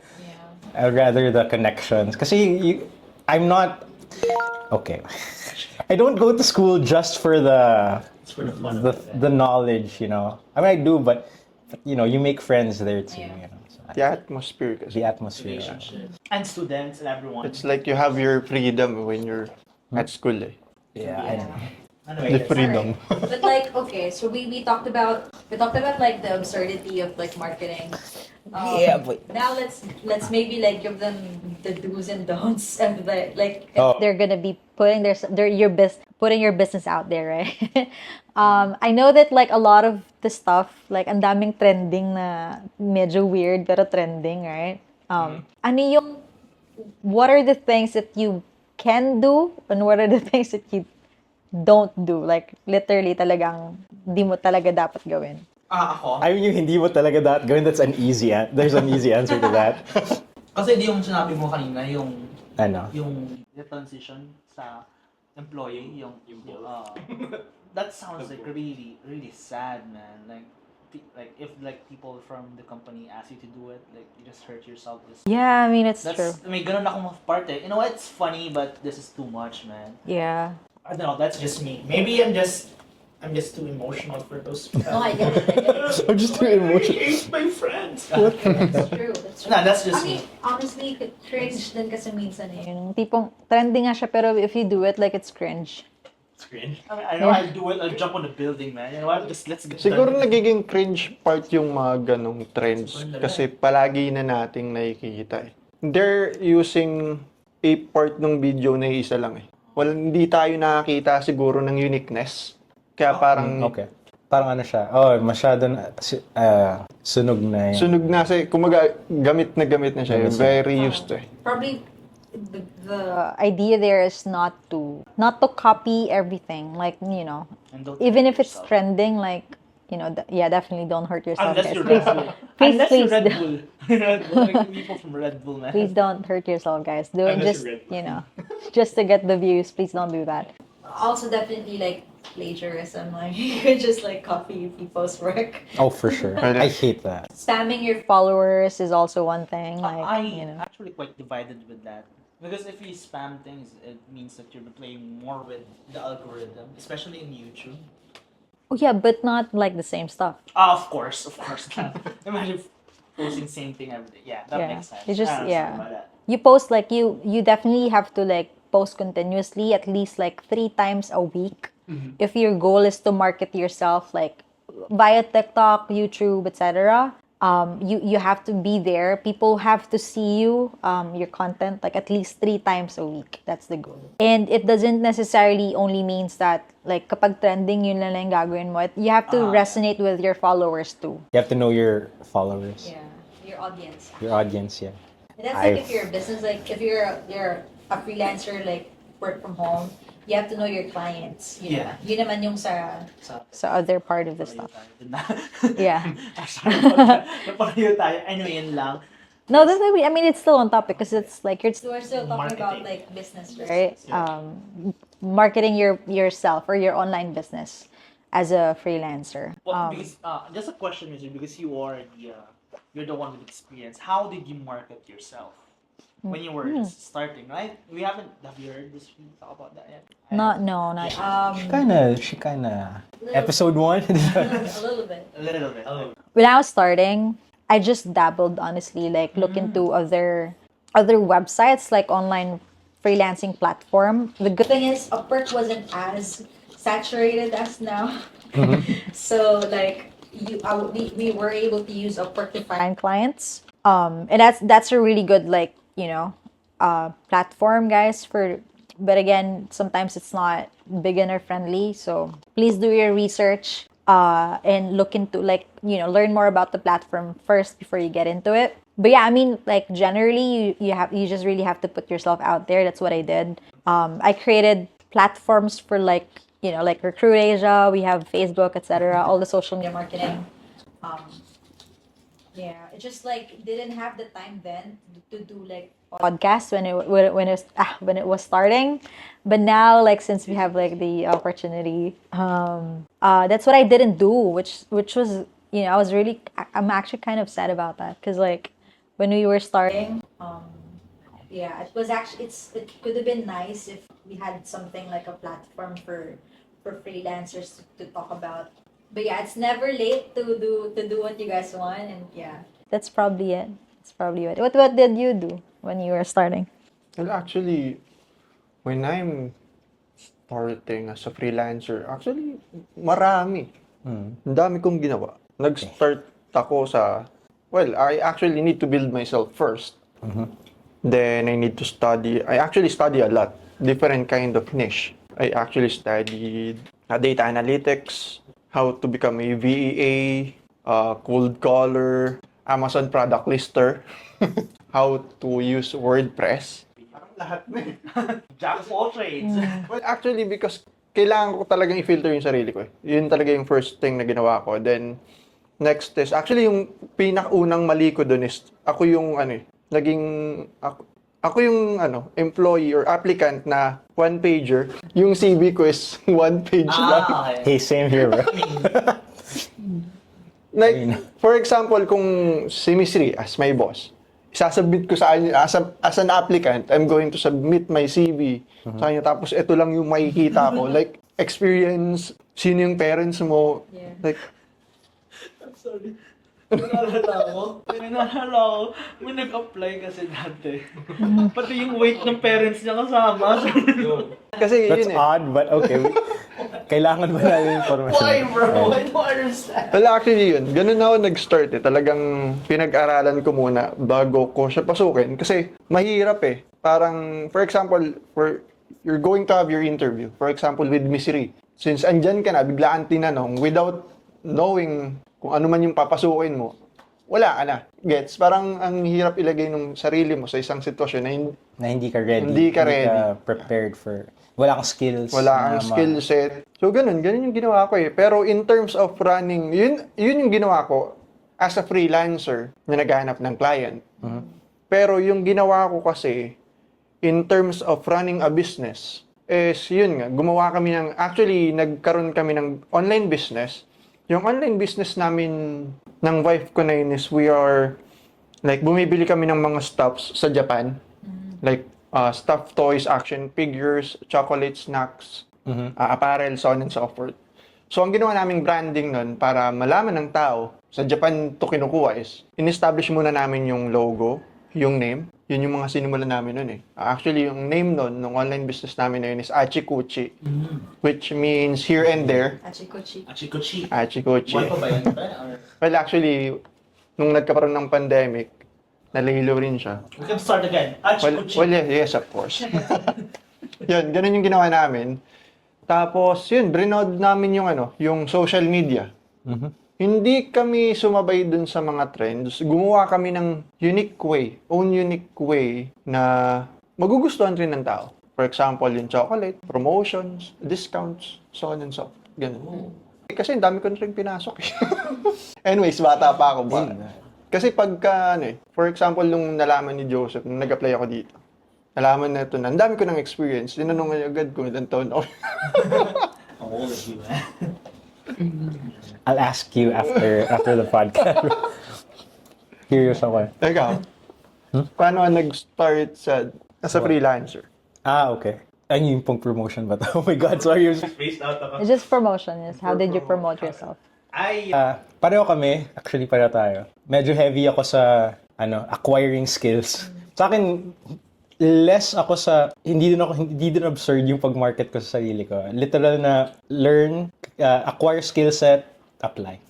I would rather the connections. Kasi I'm not okay. I don't go to school just for It's for the fun of it. the knowledge, I mean, I do, but you make friends there too, So, The atmosphere kasi. the atmosphere. Relationship. And students and everyone. It's like you have your freedom when you're at school. Yeah, I know. Anyway, The that's- freedom. But like, okay, so we talked about like the absurdity of like marketing. But Now let's maybe like give them the do's and don'ts of the like Oh. they're gonna be putting putting your business out there, right? I know that like a lot of the stuff like ang daming trending na medyo weird pero trending, right? Ano yung what are the things that you can do and what are the things that you don't do. Like, literally talagang di mo talaga dapat gawin? Ako? I mean, yung hindi mo talaga gawin, there's an easy answer to that. Kasi di yung sinabi mo kanina, yung Ano? yung transition sa employee, yung that sounds like really, really sad, man. Like if like people from the company ask you to do it, like you just hurt yourself. Yeah, I mean, it's That's, true. may ganun akong part eh. You know what? It's funny, but this is too much, man. Yeah. I don't know. That's just me. Maybe I'm just too emotional for those. No, I get it. I get it. I'm just too emotional. I hate my friends. That's true. That's true. Nah, that's just I mean, me. honestly, cringe din kasi minsan eh. Yung tipong trending nga siya, pero if you do it, like, it's cringe. It's cringe. I mean, I know I'll do it. I'll jump on the building, man. You know what? Just let's get Siguro done. nagiging cringe part yung mga ganong trends kasi palagi na nating nakikita eh. They're using a part ng video na isa lang eh. Hindi tayo nakakita siguro ng uniqueness. Kaya parang Okay. Parang ano siya, masyado na, sunog na yun. sunog na kasi kumaga gamit na siya. Very used to eh. Probably the The idea there is not to copy everything. Like, you know, And don't even hurt if it's yourself. trending, like, you know, yeah, definitely don't hurt yourself, Unless guys. you're Please, Red Bull. please, Unless please, you're Red don't- Bull. Red Bull. Like people from Red Bull, man. please don't hurt yourself, guys. Do it Unless just, you're Red Bull. you know, just to get the views. Please don't do that. also definitely like plagiarism. Like you could just like copy people's work. Oh, for sure. I hate that. Spamming your Followers is also one thing. Like, I you know, actually quite divided with that. Because if you spam things, it means that you're playing more with the algorithm, especially in YouTube. oh yeah, but not like the same stuff. Of course. Imagine posting same thing every day. Yeah, that Yeah. makes sense. It's just- I understand yeah. about that. You post like you definitely have to like post continuously at least like 3 times a week if your goal is to market yourself like via TikTok, YouTube, etc. You have to be there. People have to see you, your content like at least 3 times a week. That's the goal. And it doesn't necessarily only means that like kapag trending yun lang gagawin mo. You have to resonate with your followers too. You have to know your followers, yeah your audience. your audience, yeah. And that's like I've- if you're a business, like if you're a freelancer, like work from home, you have to know your clients. You know? Yeah. Yun naman yung sa So, So other part of the stuff. Yeah. Napalayo tayo. Anyway, yun lang. No, that's I mean it's still on topic because it's like you're So we're still talking about Marketing. like business, right Yeah. marketing yourself or your online business as a freelancer. Well, because, just a question, Mr. Because you are you're the one with experience. How did you market yourself when you were just starting, right? Have you heard this? We talk about that yet? Not She kinda, episode 1? a little bit. A little bit. when I was starting, I just dabbled honestly, like look into other websites like online freelancing platform. The good Thing is, Upwork wasn't as saturated as now. So like we were able to use Upwork to find find clients. And that's a really good like, you know, platform, guys, for but again, sometimes it's not beginner friendly. So please do your research and look into like, you know, learn more about the platform first before you get into it. But yeah, I mean, like generally you just really have to put yourself out there. That's what I did. I created platforms for like, you know, like Rcruit Asia, we have Facebook, etc. All the social media marketing. Yeah, it just like didn't have the time then to do like Podcast when it was starting, but now like since we have like the opportunity, that's what I didn't do, which was, you know, I'm actually kind of sad about that because like when we were starting, yeah, it was actually it could have been nice if we had something like a platform for freelancers to talk about. But yeah, it's never late to do what you guys want, and yeah. that's probably it. That's probably it. What did you do when you were starting? Well, actually, when I'm starting as a freelancer, actually, marami. Ang dami kong ginawa. Nag-start ako sa, well, I actually need to build myself first. Then I need to study. I actually study a lot, different kind of niche. I actually studied data analytics, how to become a VEA, cold caller, Amazon product lister, how to use WordPress. Parang lahat na eh. Jack of all trades. Well, actually, because kailangan ko talagang i-filter yung sarili ko. Yun talaga yung first thing na ginawa ko. Then, next is, actually yung pinakaunang mali ko dun is, ako yung ako yung employee or applicant na one-pager. Yung CV ko is one page lang. Okay. Hey, same here, bro. Like, for example, kung si Miss Ri, as my boss, isasubmit ko sa kanya, as an applicant, I'm going to submit my CV sa kanya, tapos ito lang yung makikita ko. Like, experience, sino yung parents mo, Yeah. like, I'm sorry. Naalala ko, may nag-apply kasi dati. Pati yung weight ng parents niya kasama. kasi That's yun eh. odd, but okay. Kailangan ba namin information? Why, bro? I don't understand. Well, actually yun, ganun ako nag-start eh. Talagang pinag-aralan ko muna bago ko siya pasukin. Kasi mahirap eh. Parang, for example, you're going to have your interview. For example, with Miss Ri. Since andyan ka na, biglaan tinanong, without knowing kung ano man yung papasukin mo, wala ka na. Gets? Parang ang hirap ilagay ng sarili mo sa isang sitwasyon Na hindi ka ready. Hindi ka ready. Prepared for... Wala kang skills. wala kang skill set. So, ganun yung ginawa ko eh. Pero in terms of running, yun yung ginawa ko as a freelancer na naghahanap ng client. Pero yung ginawa ko kasi, in terms of running a business, is yun nga, actually, nagkaroon kami ng online business. Yung online business namin ng wife ko na yun is we are, like, bumibili kami ng mga stuffs sa Japan. Like, stuffed toys, action figures, chocolate snacks, apparel, so on and so forth. So, ang ginawa naming branding nun para malaman ng tao, sa Japan to kinukuha is, in-establish muna namin yung logo, yung name. Yun yung mga sinimulan namin nun eh. Actually, yung name nun, ng online business namin na yun is Achikuchi, which means here and there. Achikochi. Achikochi. Achikuchi. Buhay pa ba yan? Or... Well, actually, nung nagkaroon ng pandemic, nalihilo rin siya. We can start again. Achikochi. Well, yes, of course. Yun, ganun yung ginawa namin. Tapos, yun, brinod namin yung social media. Hindi kami sumabay dun sa mga trends. Gumawa kami ng own unique way na magugustuhan rin ng tao. For example, yung chocolate, promotions, discounts, so on and so forth. Ganun. Kasi ang dami ko na rin pinasok eh. Anyways, bata pa ako ba? Kasi pagka, for example, nung nalaman ni Joseph, nung nag-apply ako dito, nalaman na ito na, ang dami ko ng experience, tinanong niya agad kung ilang taon ako. How old are you, man? I'll ask you after the podcast. Curious ako. Ikaw, paano ka nag-start as a freelancer? Okay. Ay, yung pong promotion ba to? Oh my God, sorry. Spaced out ako. It's just promotion. Yes. How did you promote yourself? Pareho kami. Actually, pareho tayo. Medyo heavy ako sa acquiring skills. Sa akin, less ako sa, hindi din absurd yung pag-market ko sa sarili ko. Literal na learn, acquire skill set, apply.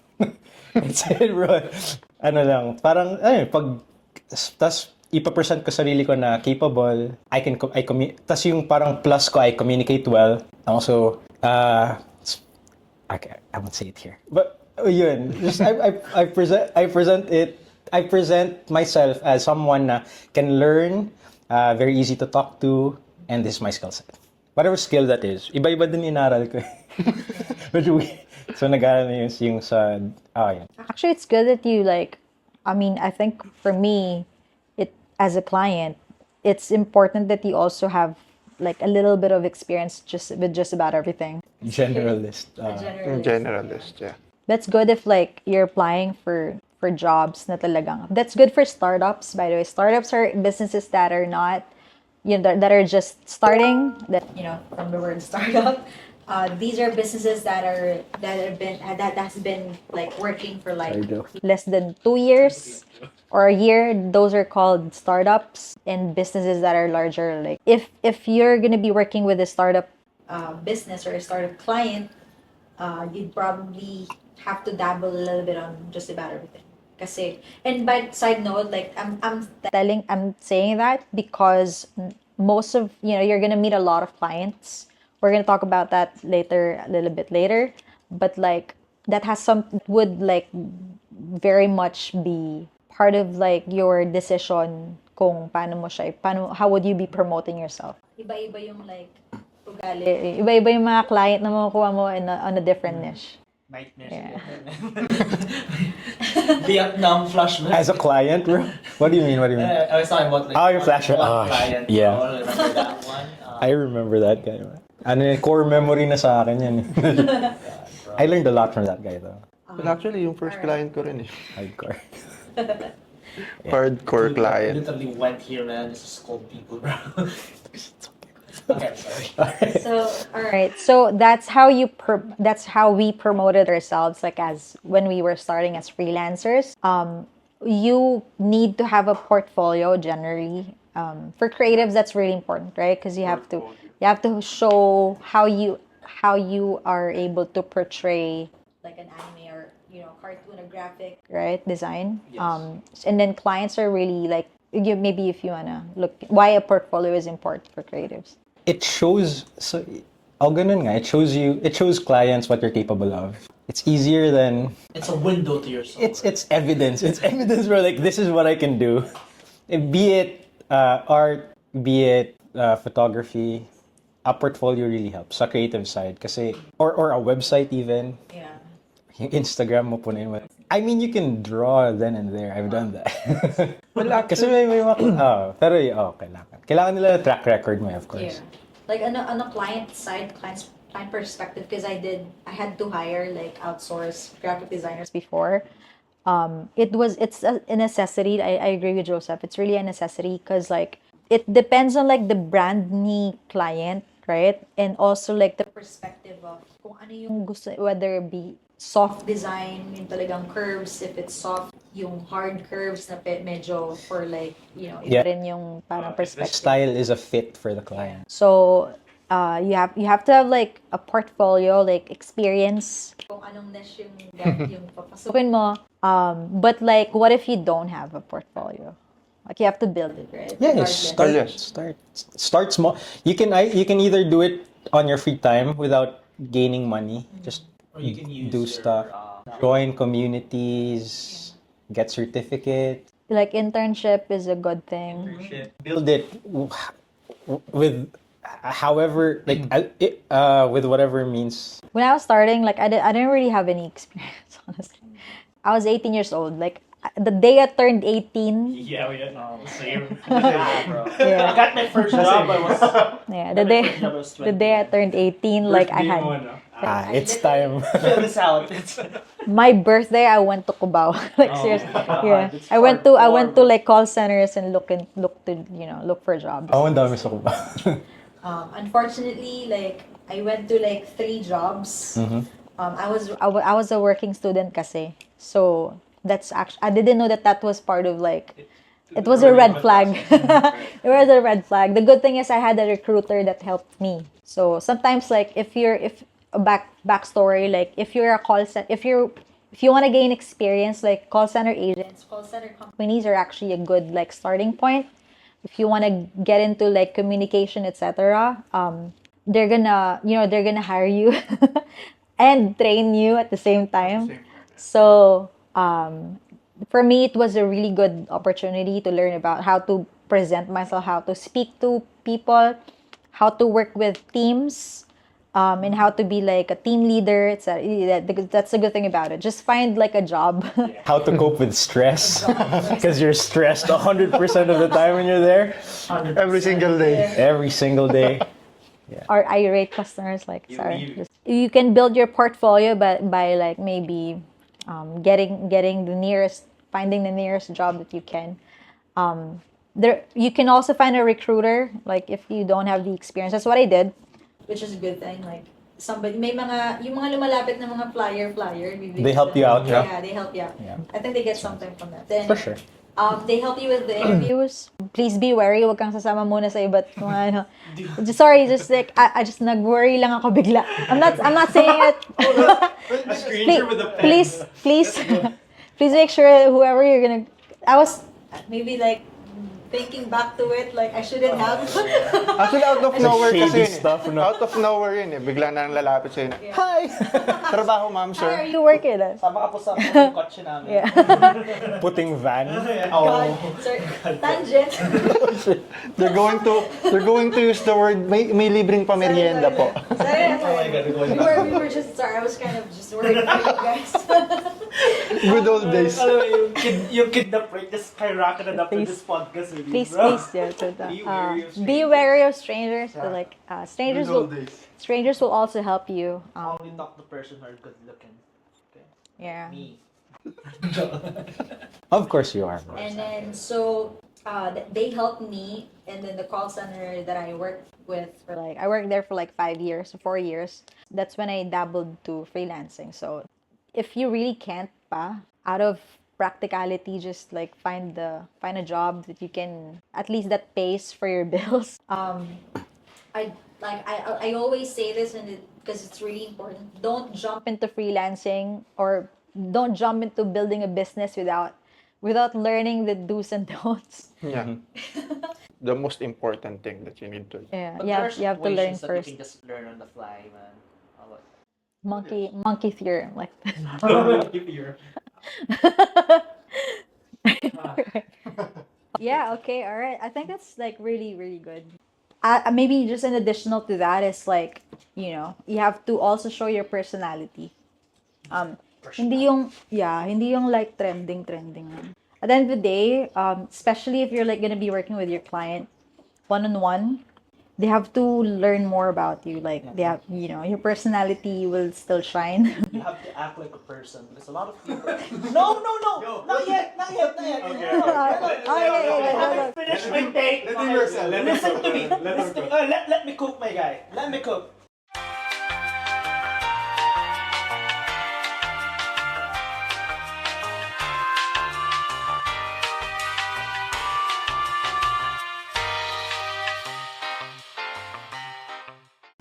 That's it, bro. Parang, tas ipapresent ko sarili ko na capable, tas yung parang plus ko, I communicate well. Also, okay, I won't say it here. But, yun, just, I present myself as someone na can learn, very easy to talk to, and this is my skill set. Whatever skill that is. Iba-iba din inaral ko. So, nag-aaral na yung sa... yan. Actually, it's good that you I think for me, as a client, it's important that you also have a little bit of experience with just about everything. Generalist. Generalist, yeah. That's good if you're applying for jobs na talagang. That's good for startups, by the way. Startups are businesses that are not, that are just starting. That From the word startup, these are businesses that has been working for less than 2 years or a year. Those are called startups, and businesses that are larger. If you're gonna be working with a startup business or a startup client, you'd probably have to dabble a little bit on just about everything. Kasi, and by side note, I'm saying that because most of, you're gonna meet a lot of clients. We're gonna talk about that a little bit later. But that would very much be part of your decision kung how would you be promoting yourself. Iba-iba yung ugali. Iba-iba yung mga client na makukuha mo on a different niche. Nightmares. Yeah. Vietnam flashback. As a client, bro? What do you mean? What do you mean? I was talking about like Oh, your flashback. one Oh, client. yeah. Oh, remember that one? I remember that guy. Ano yun, core memory na sa akin yan. I learned a lot from that guy though. Well, actually, yung first client ko rin eh. Hardcore. Hardcore client. Literally went here, man, just to scold people, bro. Okay, sorry. So, all right. So that's how we promoted ourselves, like as when we were starting as freelancers. You need to have a portfolio generally. For creatives, that's really important, right? Because you have to show how you are able to portray Like an anime or cartoon or graphic. right design. Yes. And then clients are really like maybe if you wanna look why a portfolio is important for creatives. It shows, so, ganun nga, it shows clients what you're capable of. It's easier than, It's a window to yourself. it's evidence. It's evidence where like, this is what I can do. Be it art, be it photography, a portfolio really helps sa creative side. Kasi, or a website even. Yeah. Yung Instagram mo punin mo. I mean, you can draw then and there. I've done that. Kasi may mga, pero kailangan. Kailangan nila track record mo, of course. Yeah. Like on a client side, client perspective, because I had to hire like outsource graphic designers Before, it's a necessity. I agree with Joseph. It's really a necessity because like it depends on like the brand ni client, right? And also like the perspective of kung ano yung yung gusto, whether it be soft design, yung talagang curves, if it's soft, yung hard curves na medyo for like, iba Yeah. rin yung parang The perspective. style is a fit for the client. So, you have to have like a portfolio, like experience. kung anong niche yung papasok. Open mo. But like, what if you don't have a portfolio? Like you have to build it, right? Yeah, Regardless. start small. You can either do it on your free time without gaining money. Just Or you can use do your, stuff. Join communities, get certificate, Like internship is a good thing. build it with however with whatever means. When I was starting, like I didn't really have any experience, honestly. I was 18 years old. Like the day I turned 18, Yeah, we had same. bro. Yeah. I got my first job. I was yeah, my first job was the day I turned 18, like I had It's time. Fill this out. It's my birthday. I went to Cubao. Like seriously, yeah. It's I went to hardcore, like call centers and look for jobs. Ang dami sa kuba. Unfortunately, like I went to like 3 jobs. I I was a working student kasi. So that's actually I didn't know that was part of like it was a red flag. It was a red flag. The good thing is I had a recruiter that helped me. So sometimes like if a backstory, like if you're a call center, if you want to gain experience, like call center agents, call center companies are actually a good like starting point. If you want to get into like communication, etc., they're gonna hire you and train you at the same time. So for me, it was a really good opportunity to learn about how to present myself, how to speak to people, how to work with teams, and how to be like a team leader. That's the good thing about it. Just find like a job. How to cope with stress because you're stressed 100% of the time when you're there. Every single day. Every single day. Or irate customers, like sorry. You can build your portfolio by like maybe finding the nearest job that you can. You can also find a recruiter, like if you don't have the experience. That's what I did. which is a good thing. Like somebody, yung mga lumalapit na mga flyer, They help you out, yeah? Yeah, they help you out. Yeah. I think they get something from that. Then, For sure. they help you with the interview. Please be wary. Huwag kang sasama muna sa iba't mga ano. Sorry, just like I just nag-worry lang ako bigla. I'm not saying it. A stranger with a pen. Please make sure whoever you're gonna. I was Maybe like thinking back to it, like I shouldn't have. Actually, out of Like nowhere shady kasi yun eh. stuff, no? Out of nowhere yun eh. Bigla na lalapit sa'yo na, Yeah. Hi! Trabaho, ma'am, How are sir. you working at? Sama ka po sa kotse namin. Yeah. Putting van. God, sorry, tangent. They're going to use the word, may libreng pamerienda po. Sorry. Oh my God, we're going We were just sorry. I was kind of just worried for you guys. Good old days. Alam mo, yung kidnap rate just skyrocketed after Please. this podcast with you, Please, bro. please, yeah, so that, Be wary of strangers. be wary of strangers. So, like, strangers Good old will days. strangers will also help you. Only not the person who are good looking. Yeah. Me. Of course you are. And then so they helped me, and then the call center that I worked with for Like, I worked there for like 5 years, 4 years. That's when I dabbled to freelancing. So if you really can't out of practicality, just like find a job that you can, at least that pays for your bills. I always say this, and because it's really important. Don't jump Into freelancing, or don't jump into building a business without learning the do's and don'ts. Yeah. The most important thing that you need to Yeah, But you there are have to learn situations that first. you can just learn on the fly, man. How about- Monkey theorem, like If you're yeah, okay, all right. I think that's like really, really good. Maybe just an additional to that is like, you have to also show your personality. Hindi yung like trending lang. At the end of the day, especially if you're like gonna be working with your client one-on-one, they have to learn more about you. Like they have, your personality will still shine. You have to act like a person because a lot of people. No, not yet. Yeah. Finish my take. Let him yourself. Let him Listen cook, to me. let him Listen to me. cook. Let me cook, my guy. Let me cook.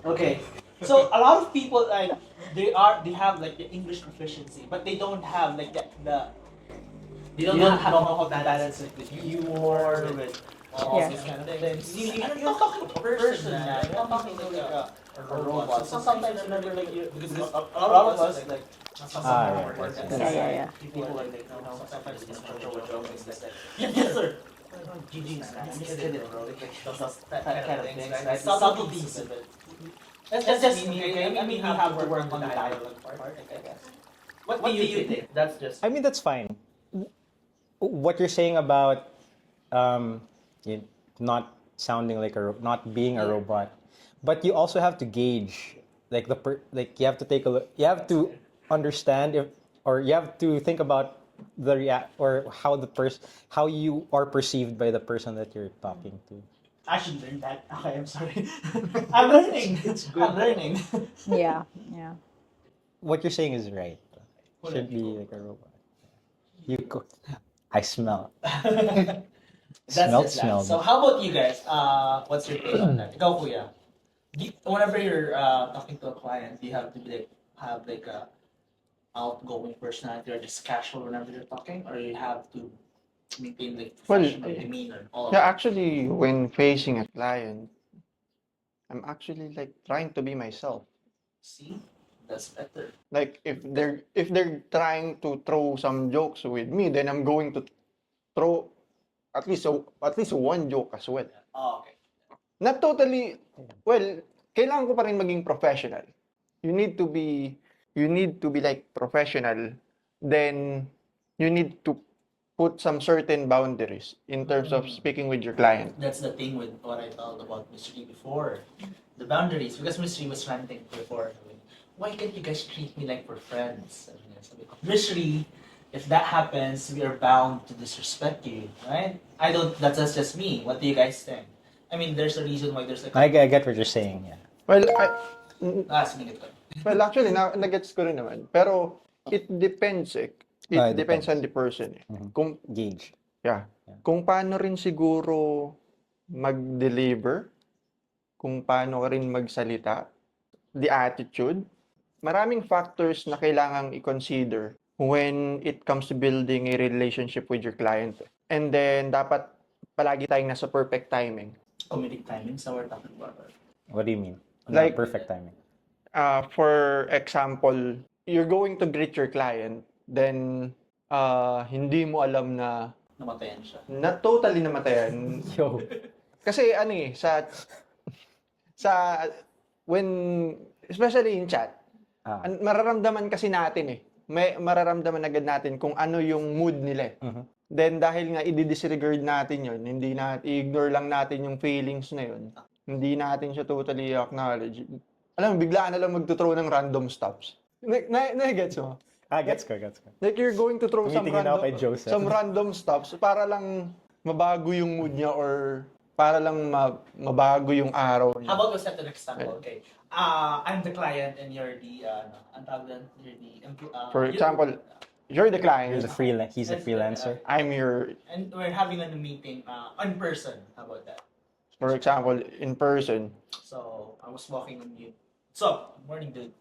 Okay, so a lot of people like they have like the English proficiency, but they don't have like they don't know how to balance it with humor, with all Yeah. these kind of things. You're not talking to a person, man. You're not talking to like a robot. So sometimes remember like because a lot of us like Yeah. people like sometimes just throw a joke and just like yes sir. GG's man, I'm just kidding, bro. Like that kind of things, right? Subtleties of it. That's just me, okay? I mean, we have to work on the dialogue part, I guess. What do you think? That's just... I mean, that's fine. What you're saying about not sounding like not being a robot, but you also have to gauge like you have to take a look. You have to understand or you have to think about or how you are perceived by the person that you're talking to. I should learn that. Okay, I'm sorry. I'm learning. I'm learning. Yeah. What you're saying is right. What Should did be you like a robot. I smell. That's Smelled. So how about you guys? What's your take on that? Go, Kuya. Whenever you're talking to a client, do you have to be have a outgoing personality or just casual whenever you're talking, or you have to maintain like professional demeanor? Yeah, actually, when facing a client, I'm actually like trying to be myself. See, that's better. Like if they're trying to throw some jokes with me, then I'm going to throw at least one joke as well. Oh, okay. Not totally. Well, kailangan ko pa rin maging professional. You need to be like professional. Then you need to put some certain boundaries in terms of speaking with your client. That's the thing with what I told about Mystery before. The boundaries, because Mystery was ranting before. I mean, why can't you guys treat me like we're friends? Mystery, if that happens, we are bound to disrespect you, right? That's just me. What do you guys think? I mean, there's a reason why there's I get what you're saying. Yeah. Well, Sige ko. actually, nagets ko rin naman. Pero it depends eh. It depends on the person eh. Kung Gauge. Yeah. Kung paano rin siguro mag-deliver, kung paano rin magsalita, the attitude, maraming factors na kailangang i-consider when it comes to building a relationship with your client. And then, dapat palagi tayong nasa perfect timing. Comedic timing, so we're talking about. What do you mean? Like- Perfect timing. For example, you're going to greet your client, then hindi mo alam na Namatayan siya. totally namatayan. Yo. Kasi when, especially in chat, mararamdaman kasi natin may mararamdaman agad natin kung ano yung mood nila. Then dahil nga i-disregard natin yon, i-ignore lang natin yung feelings na yun. Hindi natin siya totally acknowledge. Alam mo, biglaan na lang magto-throw ng random stops. Na-gets mo? Gets ko. Like you're going to throw Tumitingin ako kay Joseph. some random stops para lang mabago yung mood niya or para lang mabago yung araw niya. How about we set an example? Okay. I'm the client and you're the For example, you're the client. He's a freelancer. I'm your, and we're having a meeting in person. How about that? for example, in person. So I was walking on you. So morning, dude.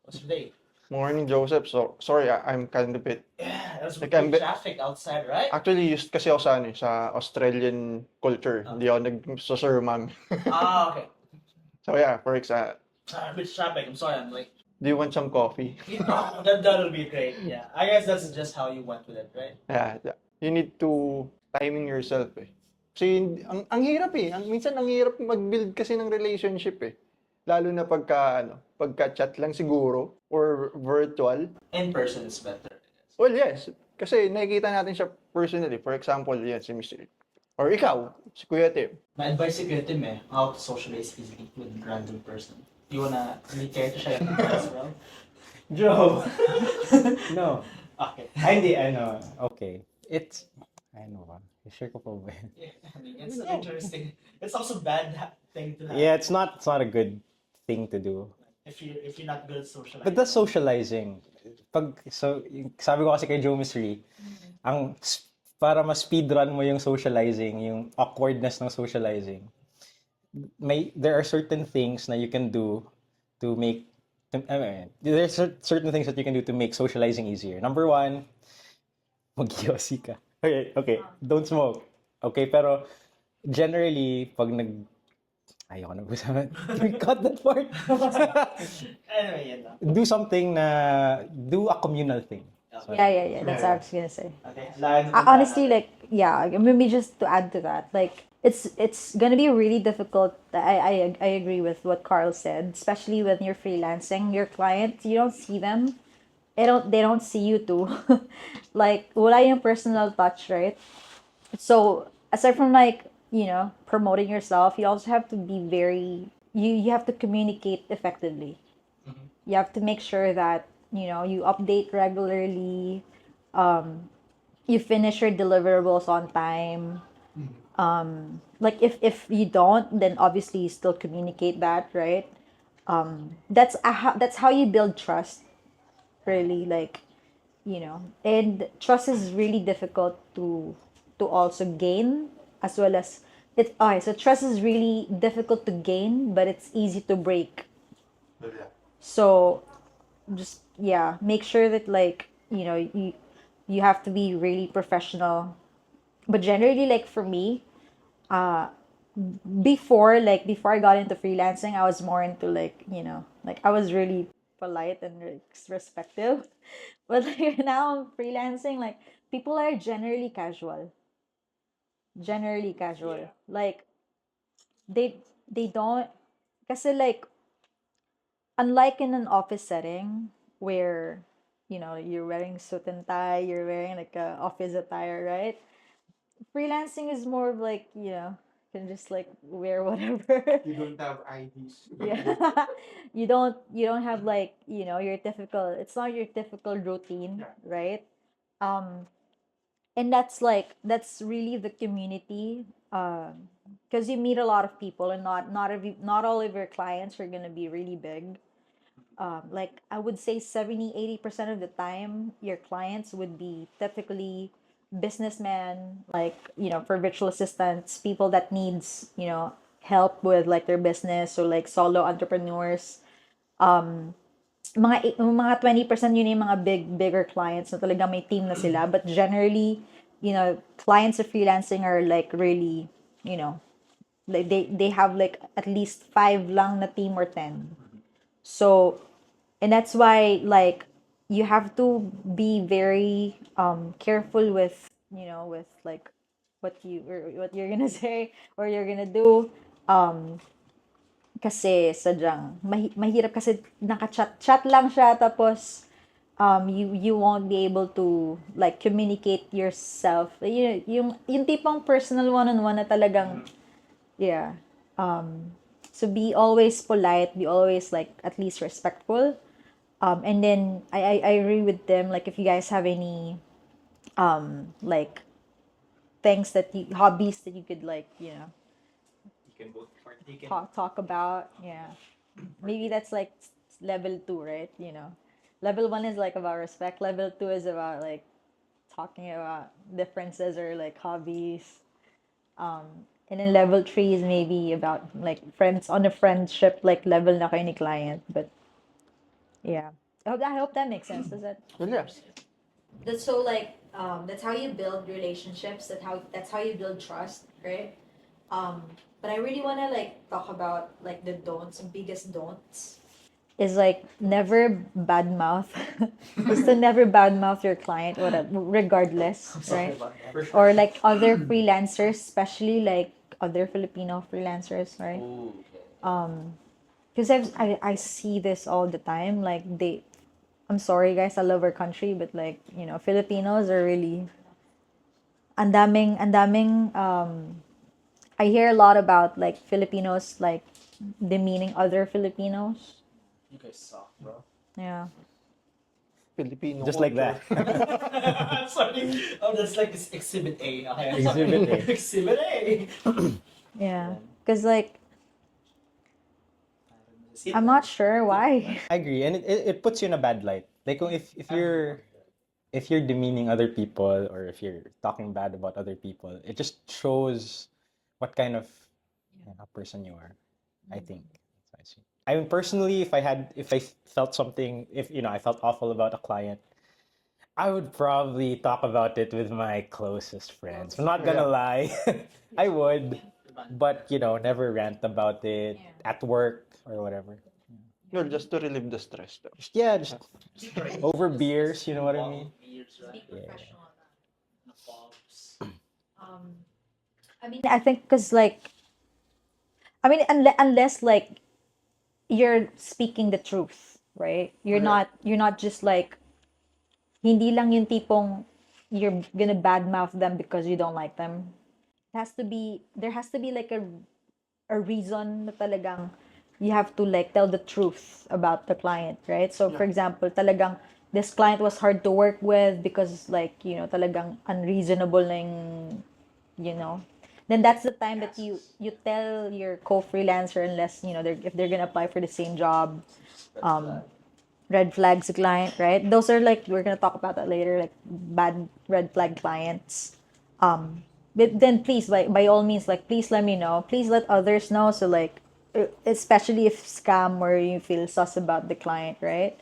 What's your day? Morning, Joseph. So, sorry, I'm kind of bit. Yeah, there's Like, like, traffic outside, right? Actually, used kasi ako sa Australian culture. Hindi ako nag-sir, ma'am. Okay. So, yeah, for example, Which traffic? I'm sorry. I'm like, do you want some coffee? that'll be great. Yeah, I guess that's just how you went with it, right? Yeah, you need to timing yourself Kasi ang hirap minsan ang hirap mag-build kasi ng relationship Lalo na pagka-chat lang siguro or virtual. In person is better. I guess. Well, yes. Kasi nakikita natin siya personally. For example, yan si Mr. Or ikaw, si Kuya Tim. My advice si Kuya Tim how to socialize easily with a random person. You wanna really care to share as well? Joe. No. Okay. Hindi, okay. It's, share ko pa ba yun? Yeah, I mean, it's interesting. It's also bad thing to have. Yeah, it's not a good thing to do. If you're not good at socializing. But that's socializing. Sabi ko kasi kay Joe Misri, para ma-speedrun mo yung socializing, yung awkwardness ng socializing, there are certain things na you can do to make, there's certain things that you can do to make socializing easier. Number one, mag-yosi ka. Okay, don't smoke. Okay, pero generally, pag ayoko na usapan. Cut that part. Anyway, yan lang. Do a communal thing. So, Yeah. That's what I was gonna say. Okay. Honestly, like, yeah, maybe just to add to that, like, it's gonna be really difficult. I agree with what Carl said, especially when you're freelancing. Your clients, you don't see them. They don't see you too. Like, wala yung personal touch, right? So aside from like, promoting yourself, you also have to be you have to communicate effectively. You have to make sure that you update regularly, you finish your deliverables on time. Like if you don't, then obviously you still communicate that, right? That's how you build trust, really. Like, and trust is really difficult to also gain, as well as so trust is really difficult to gain, but it's easy to break. So just make sure that, like, you have to be really professional. But generally, like, for me, before I got into freelancing, I was more into, like, like, I was really polite and respectful. But like, now I'm freelancing, like, people are generally casual. Like, they don't, kasi, like, unlike in an office setting where you're wearing suit and tie, you're wearing like a office attire, right? Freelancing is more of like, you can just like wear whatever. You don't have IDs. Yeah. You don't have, like, your typical, it's not your typical routine, right? And that's really the community, because you meet a lot of people, and not all of your clients are going to be really big. Like, I would say 70-80% of the time your clients would be typically businessmen, like, for virtual assistants, people that needs help with, like, their business, or like solo entrepreneurs. Mga 20% yun yung mga bigger clients na talaga may team na sila, but generally clients of freelancing are like really, like they have like at least 5 lang na team or 10. So, and that's why like you have to be very careful with, with like what you're gonna say or you're gonna do. Kasi sadyang mahirap kasi naka-chat lang siya tapos you won't be able to like communicate yourself. Yung tipong personal one-on-one na talagang yeah. So be always polite, be always like at least respectful. And then I agree with them, like if you guys have any like things hobbies that you could like, You can both partake in. talk about. Yeah. Maybe that's like level 2, right? Level 1 is like about respect. Level 2 is about like talking about differences or like hobbies. And then level 3 is maybe about like friends on a friendship like level na kayo ni client. But yeah. I hope that makes sense. Does that? Well, yeah. That's so like that's how you build relationships. That's how you build trust, right? But I really wanna like talk about like the don'ts, biggest don'ts. Is like never badmouth. Is to never badmouth your client, whatever, regardless, right? For sure. Or like other freelancers, especially like other Filipino freelancers, right? Ooh. Because I see this all the time. Like I'm sorry guys, I love our country, but like Filipinos are really andaming. I hear a lot about like Filipinos like demeaning other Filipinos. You guys suck, bro. Yeah. Filipino Just like culture. that. Sorry. Oh, that's like this exhibit A. Okay, I'm sorry. Exhibit A. Exhibit A. Yeah. Because like I'm not sure why. I agree, and it puts you in a bad light. Like if you're demeaning other people or if you're talking bad about other people, it just shows what kind of person you are. I think. That's what I see. I mean, personally, if I felt something, if I felt awful about a client, I would probably talk about it with my closest friends. I'm not gonna lie, I would, but never rant about it at work or whatever. Well, just to relieve the stress. Though. Just over beers, you know what I mean? Beers, right? Be professional about The fobs. it. I mean, I think because like unless like you're speaking the truth, right? You're not just like hindi lang yung tipong you're gonna badmouth them because you don't like them. There has to be like a reason na talagang you have to like tell the truth about the client, right? So for example, talagang this client was hard to work with because like, talagang unreasonable na yung, then that's the time that you tell your co-freelancer unless, if they're gonna apply for the same job, red flags a client, right? Those are like, we're gonna talk about that later, like bad red flag clients. But then please, by all means, like, please let me know. Please let others know. So like, especially if scam or you feel sus about the client, right?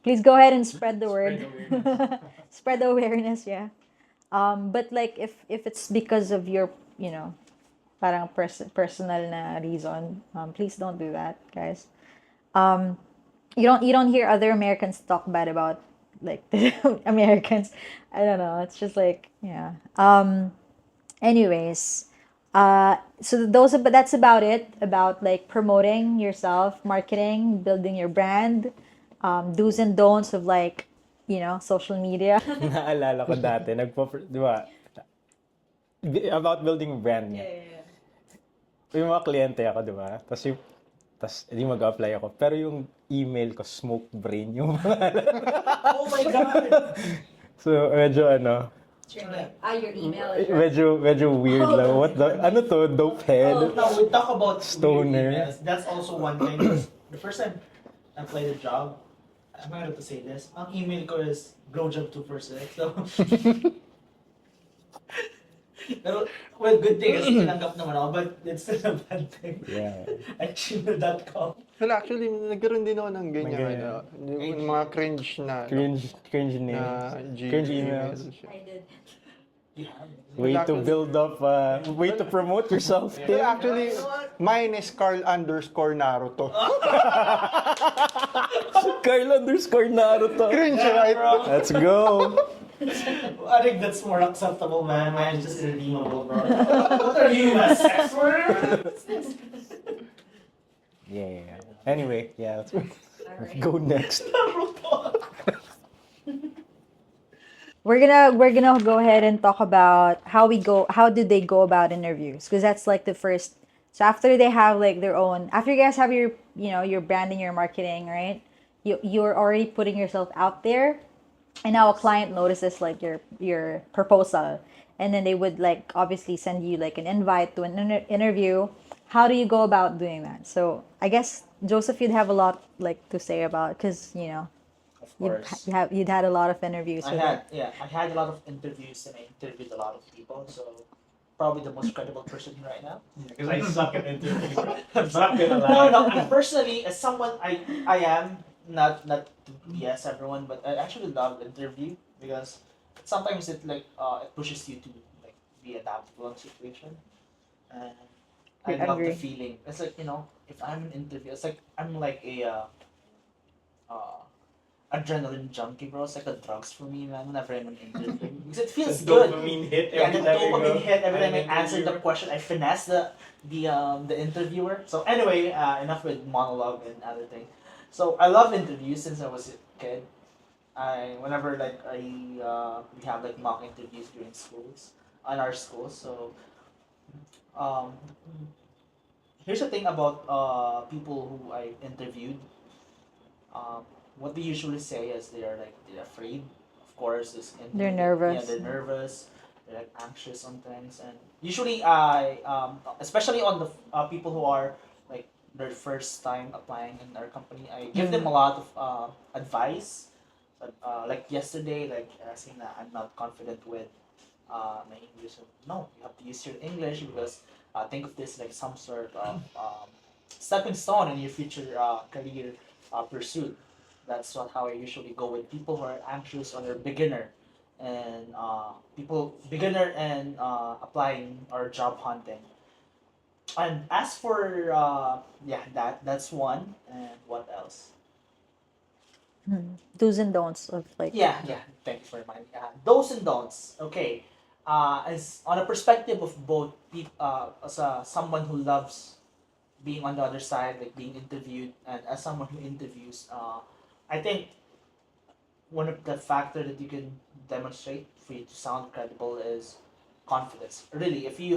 Please go ahead and spread the word. Spread the awareness, yeah. But like, if it's because of your, parang personal na reason, please don't do that, guys. You don't hear other Americans talk bad about like Americans. I don't know. It's just like yeah. Anyways, so that's about it about like promoting yourself, marketing, building your brand, do's and don'ts of like social media. Naalala ko dati, di ba? About building brand niya. Yung mga kliyente ako, di ba? Tapos hindi mag-apply ako. Pero yung email ko, smoke brain yung Oh my God! So, medyo your email address. medyo weird lang. What the, to, dope head? Oh, no, we talk about Stoner. weird emails. That's also one thing. 'Cause the first time I played a job, I'm not able to say this. Ang email ko is blowjob246. So, pero, well, good thing is tinanggap naman ako, but it's still a bad thing. Yeah. At gmail.com. Well, actually, nagkaroon din ako ng ganyan, Ng ganyan. yung mga cringe na, Cringe na names. Cringe emails. I did. Yeah. Way to build up, way to promote yourself, Well, Tim. actually, mine is Carl_Naruto. Carl_Naruto. Cringe, right? Let's go. I think that's more acceptable, man. Mine is just irredeemable, bro. What are you, a sex worker? Yeah. Anyway, yeah, let's Alright. go next. We're gonna go ahead and talk about how do they go about interviews, because that's like the first. So after they have like their own, after you guys have your your branding, your marketing, right? You're already putting yourself out there, and now a client notices like your proposal, and then they would like obviously send you like an invite to an interview. How do you go about doing that? So I guess Joseph, you'd have a lot like to say about, because Of course. you'd had a lot of interviews with it. I had a lot of interviews and I interviewed a lot of people, so probably the most credible person right now. Because I suck at interviews. I'm not gonna lie. No, I personally, as someone, I am not to BS everyone, but I actually love interview because sometimes it like it pushes you to like be adaptable in situation, and I I love the agree. feeling. It's like if I'm in interview, it's like I'm like a adrenaline junkie, bro. It's like a drugs for me, man. Whenever I'm in interview, because it feels The good. dopamine hit Yeah, every the time you dopamine go. hit every time I I'm an answer the interviewer. question. I finesse the interviewer. So anyway, enough with monologue and other thing. So I love interviews since I was a kid. Whenever like we have like mock interviews during schools on our schools. So um, here's the thing about people who I interviewed. Um, what they usually say is they're afraid. Of course, They're nervous. Yeah, they're nervous. They're like anxious on things, and usually especially on the people who are like their first time applying in our company, I give them a lot of advice. But like yesterday, like saying that I'm not confident with my English. No, you have to use your English because think of this like some sort of stepping stone in your future career pursuit. That's what how I usually go with people who are anxious or they're beginner, and people beginner and applying or job hunting. And as for yeah, that's one. And what else? Do's and don'ts of like Yeah. Thank you for reminding me. Do's and don'ts. Okay. As on a perspective of both people, as someone who loves being on the other side, like being interviewed, and as someone who interviews, I think one of the factor that you can demonstrate for you to sound credible is confidence. Really, if you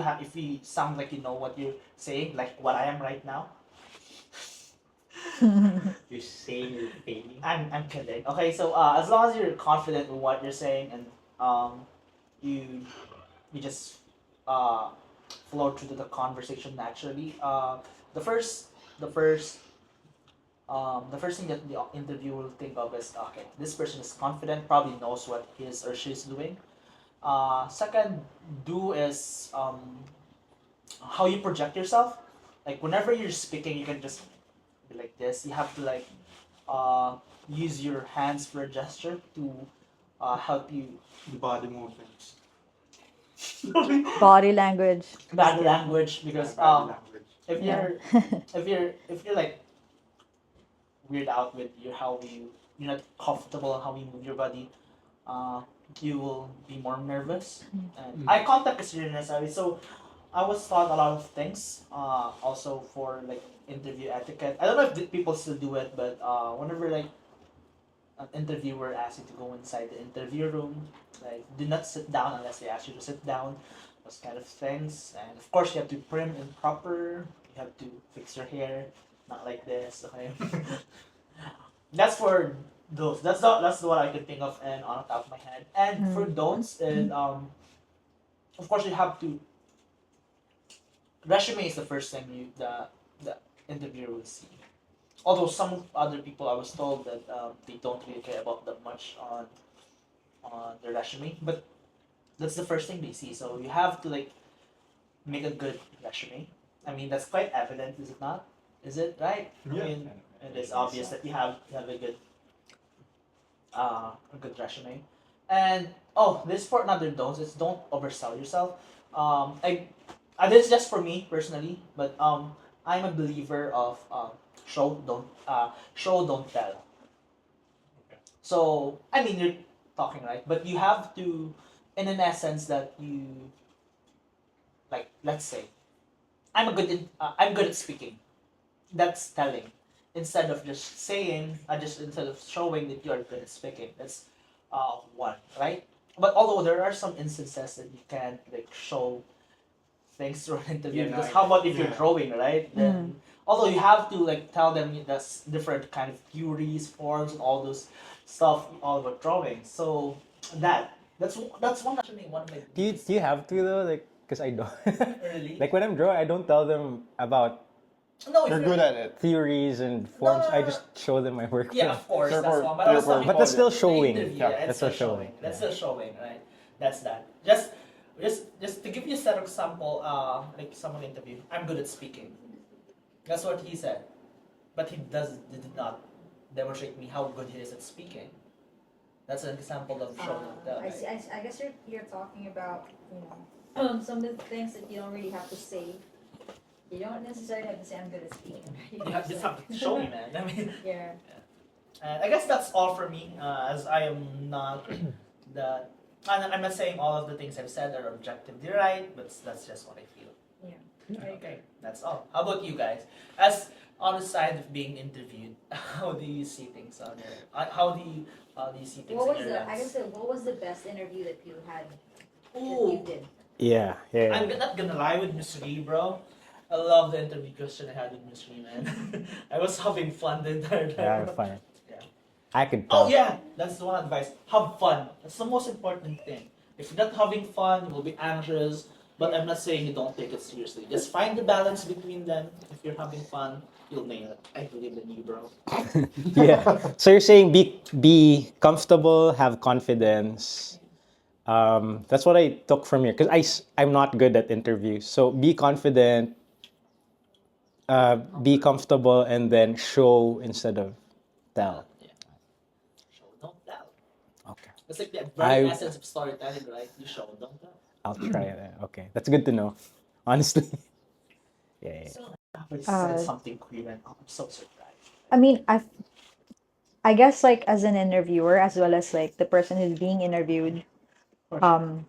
sound like you know what you're saying, like what I am right now, You're saying you're failing. I'm kidding. Okay, so as long as you're confident in what you're saying and you just flow through the conversation naturally. The first the first the first thing that the interviewer will think of is okay, this person is confident, probably knows what he is or she is doing. Second, do is how you project yourself. Like whenever you're speaking, you can just be like this. You have to like use your hands for a gesture to help you. The body movements. body language. Bad language because Body language. if Yeah. you're if you're like weird out with you're not comfortable how you move your body, you will be more nervous. And eye contact is really necessary. So I was taught a lot of things. Also for like interview etiquette. I don't know if people still do it, but whenever like an interviewer asks you to go inside the interview room, like do not sit down unless they ask you to sit down. Those kind of things, and of course you have to prim and proper. You have to fix your hair, not like this. Okay. That's for those. That's what I can think of and on the top of my head. And for don'ts, and of course you have to. Resume is the first thing the interviewer will see. Although some other people I was told that they don't really care about that much on their resume, but that's the first thing they see. So you have to like make a good resume. I mean that's quite evident, is it not? Is it right? Yeah. I mean, it is obvious that you have a good resume. And oh, this for another don't is don't oversell yourself. This is just for me personally, but I'm a believer of show don't tell. Okay. So I mean you're talking right, but you have to, in an essence that you like. Let's say I'm good at speaking. That's telling. Instead of just saying, instead of showing that you're good at speaking. That's one, right? But although there are some instances that you can't like show things through an interview, Yeah, no, because I how about get if it. you're Yeah. drawing, right? Then although you have to like tell them that's different kind of theories, forms, and all those stuff all about drawing. So that's one actually one of my Do you have to though? Like, cause I don't. really Like when I'm drawing, I don't tell them about no if You're you're good at it. theories and No, forms. no, I no, just show them my work. yeah, of course, that's Therefore- one. But I was therefore- talking But that's still about showing. the interview, Yeah, it's that's still still showing. showing. That's Yeah. still showing, right? That's that. Just to give you a set example, like someone interview, I'm good at speaking. That's what he said, but did not demonstrate me how good he is at speaking. That's an example of show and tell. I Right? see. I guess you're talking about some of the things that you don't really have to say. You don't necessarily have to say I'm good at speaking. You just have to show me, man. I mean, Yeah. I guess that's all for me. As I am not the. I'm not saying all of the things I've said are objectively right, but that's just what I feel. Okay, that's all. How about you guys? As on the side of being interviewed, how do you see things on there? How do you see things What in was your the? I lens? guess what was the best interview that you had? That Ooh, you did. Yeah. I'm not gonna lie with Miss Lee, bro. I love the interview question I had with Miss Lee, man. I was having fun the entire time. Yeah, fine. Yeah. I could Oh tell. yeah, that's the one advice. Have fun. That's the most important thing. If you're not having fun, you will be anxious. But I'm not saying you don't take it seriously. Just find the balance between them. If you're having fun, you'll nail it. I believe in you, bro. Yeah. So you're saying be comfortable, have confidence. That's what I took from here because I'm not good at interviews. So be confident, be comfortable, and then show instead of tell. Yeah. Show, don't tell. Okay. It's like the very I- essence of storytelling, right? You show, don't tell. I'll try that. Okay, that's good to know. Honestly. Yeah. I Uh, said something queer and I'm so surprised. I mean, I guess like as an interviewer as well as like the person who's being interviewed, um,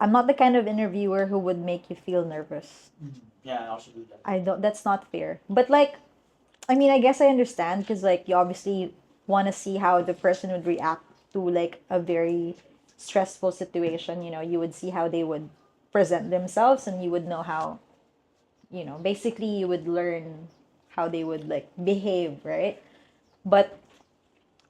I'm not the kind of interviewer who would make you feel nervous. Yeah, I also do that. I don't. That's not fair. But like, I mean, I guess I understand because like you obviously want to see how the person would react to like a very stressful situation. You would see how they would present themselves, and you would know how, basically you would learn how they would like behave, right? But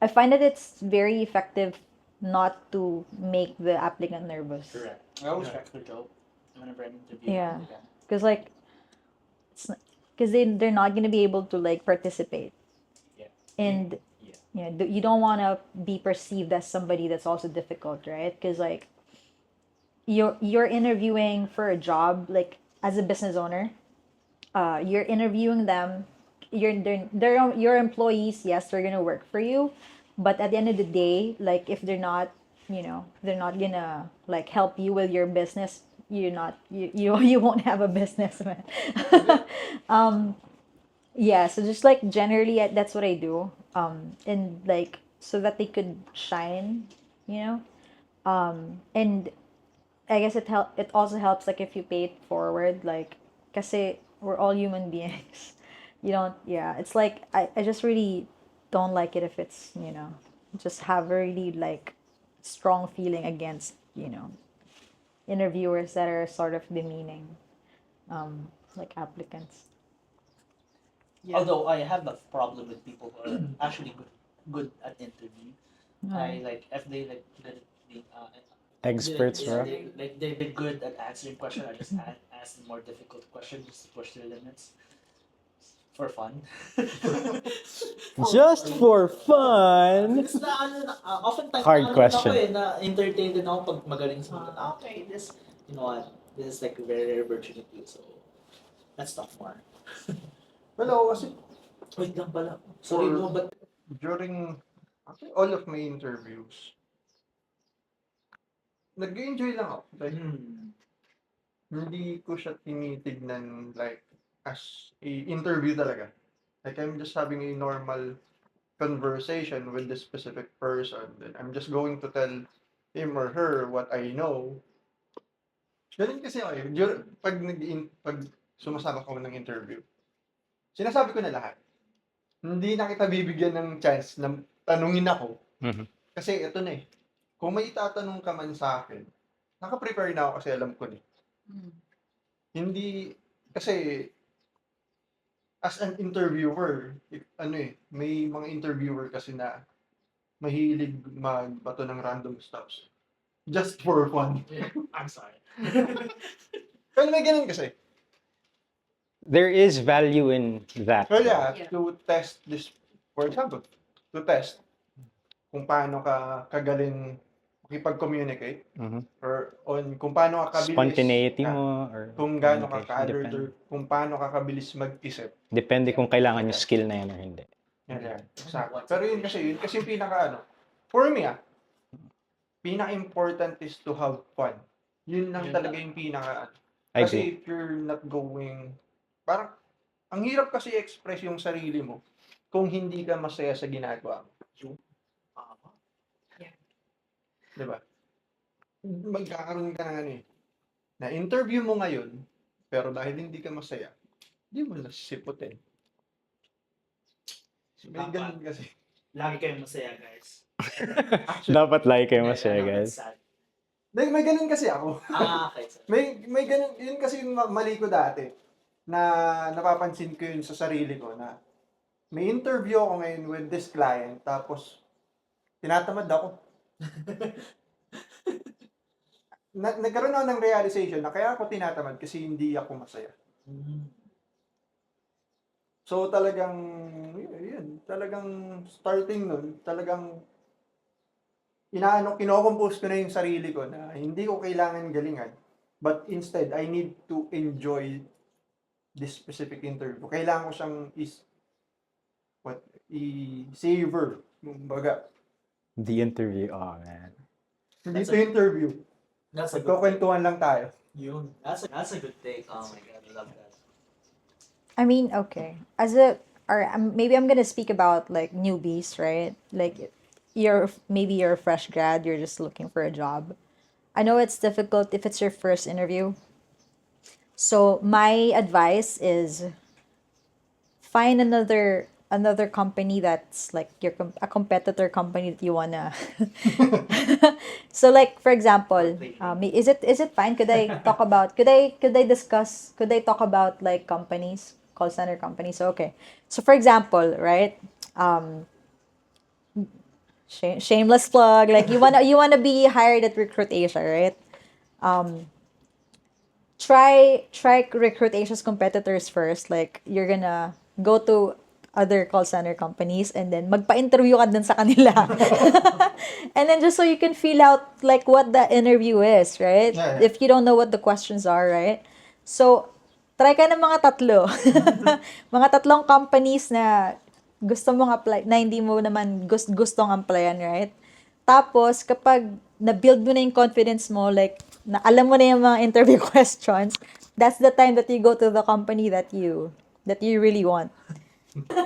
I find that it's very effective not to make the applicant nervous. Correct. I always crack the joke whenever I'm interviewing. Yeah. Because like, because they're not gonna be able to like participate. Yeah. And Yeah. you don't want to be perceived as somebody that's also difficult, right? Because like you're interviewing for a job, like as a business owner, you're interviewing them. They're your employees. Yes, they're gonna work for you, but at the end of the day, like if they're not, they're not gonna like help you with your business. You're not you won't have a business, man. Yeah, so just like generally that's what I do. And like so that they could shine, you know. And I guess it also helps like if you pay it forward, like kasi we're all human beings. You don't, yeah, it's like I just really don't like it if it's, just have a really like strong feeling against, interviewers that are sort of demeaning, like applicants. Although I have a problem with people who are actually good at interview. I like if they like the Experts, right? they're good at answering questions. I just ask them more difficult questions just to push their limits for fun. Just for fun. Because oftentimes Hard question. Ako, na entertain din ako pag magaling sa mga, okay, this, you know what, this is like a very rare virginity, so let's talk more. Hello, kasi Wait lang pala. Sorry, no, but during actually, all of my interviews, nag-enjoy lang ako. Like, hindi ko siya tinitignan like as a interview talaga. Like, I'm just having a normal conversation with this specific person. Then I'm just going to tell him or her what I know. Ganun kasi ako eh. Pag sumasama ko ng interview, sinasabi ko na lahat. Hindi na kita bibigyan ng chance na tanungin ako. Mhm. Kasi ito na eh. Kung may itatanong ka man sa akin, naka-prepare na ako kasi alam ko na eh. Hindi, kasi as an interviewer, may mga interviewer kasi na mahilig magbato ng random stuffs. Just for fun. I'm sorry. Pero may ganun kasi. There is value in that. So yeah, Yeah. to test this, for example, to test kung paano ka kagaling makipag-communicate Mhm. or on kung paano ka kabilis. Spontaneity Yeah. mo or Kung gaano ka communication, ka-alert depende. or kung paano ka kabilis mag-isip. Depende kung kailangan yung skill na yan or hindi. Yan. Exactly. Pero yun kasi yung for me pinaka-important is to have fun. Yun lang talaga yung pinaka I Kasi agree. if you're not going, parang, ang hirap kasi express yung sarili mo kung hindi ka masaya sa ginagawa mo. Diba? Magkakaroon ka na interview mo ngayon, pero dahil hindi ka masaya, hindi mo nasiputin. May ganun kasi. Lagi kayong masaya, guys. Dapat lagi kayo Hindi, masaya, ano, guys. it's sad. May ganun kasi ako. Okay. Sorry. May ganun, yun kasi yung mali ko dati, na napapansin ko yun sa sarili ko na may interview ako ngayon with this client, tapos tinatamad ako. Nagkaroon ako ng realization na kaya ako tinatamad kasi hindi ako masaya. So talagang, talagang starting nun, talagang kino-compose ko na yung sarili ko na hindi ko kailangan galingan. But instead, I need to enjoy this specific interview. Kailangan ko siyang i-savor. Kumbaga, The interview, oh man. hindi That's ito interview. That's a good Magkukwentuhan lang tayo. Yun. That's a good take. Oh my god, I love that. I mean, okay. Maybe I'm gonna speak about like newbies, right? Like maybe you're a fresh grad, you're just looking for a job. I know it's difficult if it's your first interview. So my advice is find another company that's like a competitor company that you wanna. So like for example, is it fine? Could I talk about? Could I talk about like companies, call center companies? So, okay. So for example, right? Shameless plug. Like you wanna be hired at Rcruit Asia, right? Try Rcruit Asia's competitors first. Like you're gonna go to other call center companies and then magpa-interview ka dun sa kanila. And then just so you can feel out like what the interview is, right? Yeah. If you don't know what the questions are, right? So, try ka ng mga tatlo. Mga tatlong companies na gusto mong apply, na hindi mo naman gustong applyan, right? Tapos, kapag na-build mo na yung confidence mo, like, na alam mo na yung mga interview questions, that's the time that you go to the company that you really want.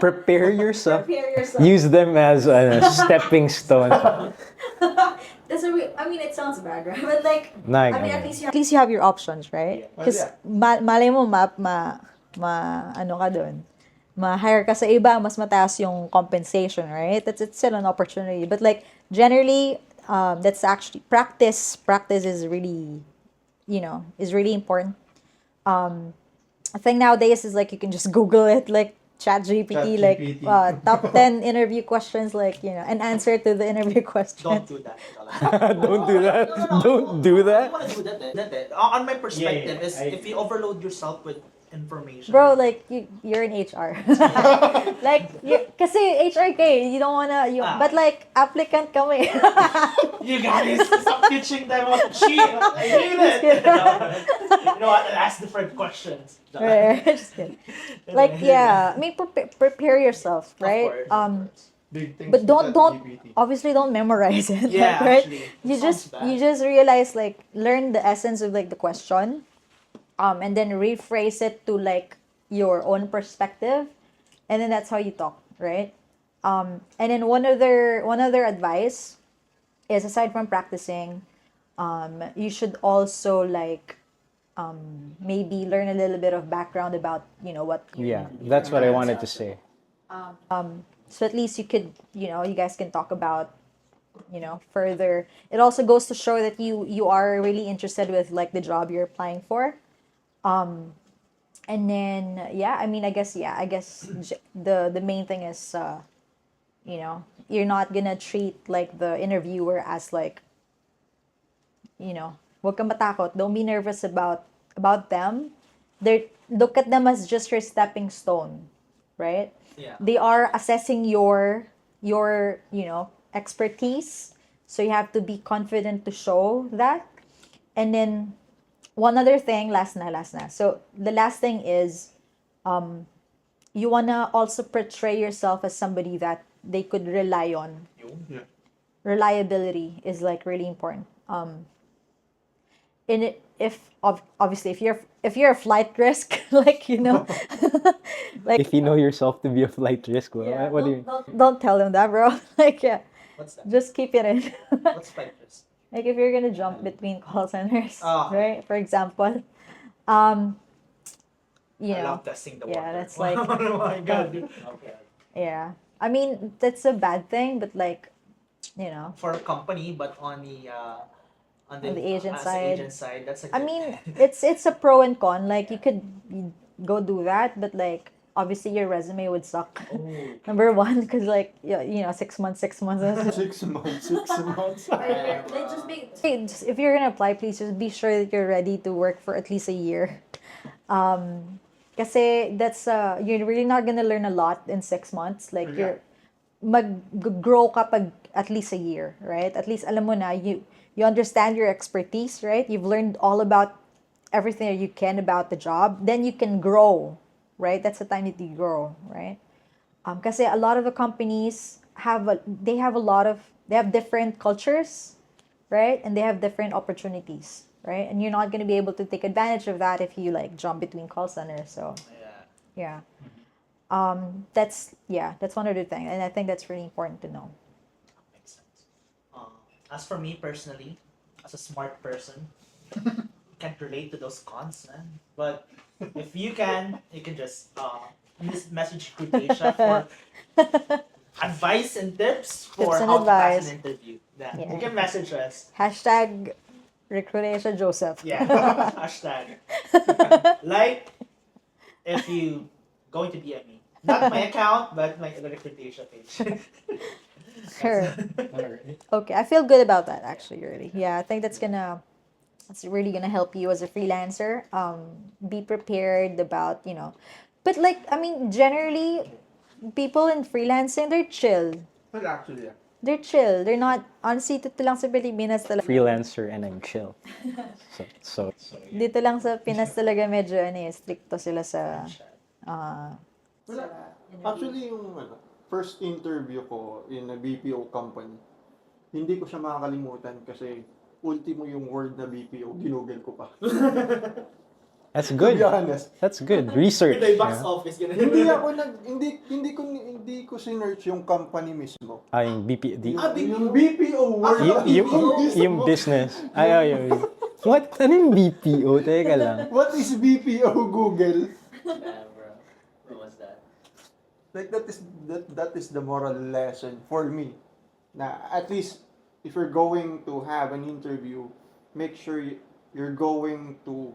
Prepare yourself. Prepare yourself. Use them as stepping stones. I mean, it sounds bad, right? But like, Nah, I mean, ganun. at At least you have your options, right? Well, Because yeah. malay mo ano ka dun, ma-hire ka sa iba, mas mataas yung compensation, right? It's still an opportunity. But like, generally, that's actually, practice is really, is really important. I think nowadays is like, you can just Google it, like, ChatGPT, like, top 10 interview questions, like, an answer to the interview question. Don't do that. Don't do that. No. Don't do I that. don't want to do that. On my perspective, Yeah, is I- if you overload yourself with information. Bro, like you're in HR. Like kasi HR kay, you don't wanna but like applicant kami. You guys, stop teaching them how to cheat. I hate it. You know what? Ask different questions. Right, just kidding. Like yeah, I mean prepare yourself, right? Big things But to don't ChatGPT. obviously don't memorize it. Yeah, like, right? actually, You it just sounds bad. you just realize like learn the essence of like the question, and then rephrase it to like your own perspective, and then that's how you talk, right? And then one other advice is aside from practicing, you should also like maybe learn a little bit of background about what Yeah, that's what I wanted to say. so at least you could you guys can talk about further. It also goes to show that you are really interested with like the job you're applying for. And then yeah, I mean, the main thing is you're not gonna treat like the interviewer as like wag kang matakot, don't be nervous about them. They look at them as just your stepping stone, right? Yeah. They are assessing your expertise, so you have to be confident to show that. And then one other thing, last na. So the last thing is you wanna also portray yourself as somebody that they could rely on. Yeah. Reliability is like really important. In it, if obviously if you're a flight risk, like like If you know yourself to be a flight risk, well, yeah, what do you? don't tell them that, bro. Like yeah, What's that? just keep it in. What's flight risk? Like if you're gonna jump between call centers, Ah. right? For example, um, you I know, love testing the yeah, water. that's like- Oh my god, dude. Okay. yeah. I mean, that's a bad thing, but like, For a company, but on the agent as side. agent side, that's a I good mean, it's a pro and con. Like you could go do that, but like obviously your resume would suck. Oh. Number one, because like 6 months. 6 months, 6 months. Like just be Hey, if you're gonna apply, please just be sure that you're ready to work for at least a year. Kasi that's you're really not gonna learn a lot in 6 months. Like you're mag-grow ka pag at least a year, right? At least alam mo na you understand your expertise, right? You've learned all about everything that you can about the job. Then you can grow, right? That's the time that you grow, right? Kasi a lot of the companies they have different cultures, right? And they have different opportunities, right? And you're not going to be able to take advantage of that if you like jump between call centers. So Yeah. yeah, that's one other thing, and I think that's really important to know. Makes sense. As for me personally, as a smart person, can't relate to those cons, man. But if you can just message Rcruit Asia for advice and tips for Tips and how to pass advice. an interview. Yeah. Yeah. You can message us. Hashtag Rcruit Asia Joseph. Yeah. Hashtag. Like if you going to DM me. Not my account, but my Rcruit Asia page. Sure. Alright. Okay, I feel good about that actually, really. Yeah, I think that's really gonna help you as a freelancer. Be prepared about, but like, I mean, generally, people in freelancing, they're chill. But actually, yeah. They're chill. They're not, honestly, dito lang sa Pilipinas talaga. Freelancer and I'm chill. So Dito lang sa Pinas talaga medyo, stricto sila sa, Wala. Actually, yung first interview ko in a BPO company, hindi ko siya makakalimutan kasi ultimo yung word na BPO, ginugol ko pa. that's To good. be honest. That's good. Research. Yung box yeah. office, ganun. Hindi ko sinearch yung company mismo. Yung BP, Yung BPO word. yung business. What? Ano yung BPO? Teka lang. What is BPO Google? Yeah, bro. What was that? Like that is the moral lesson for me. Na at least if you're going to have an interview, make sure you're going to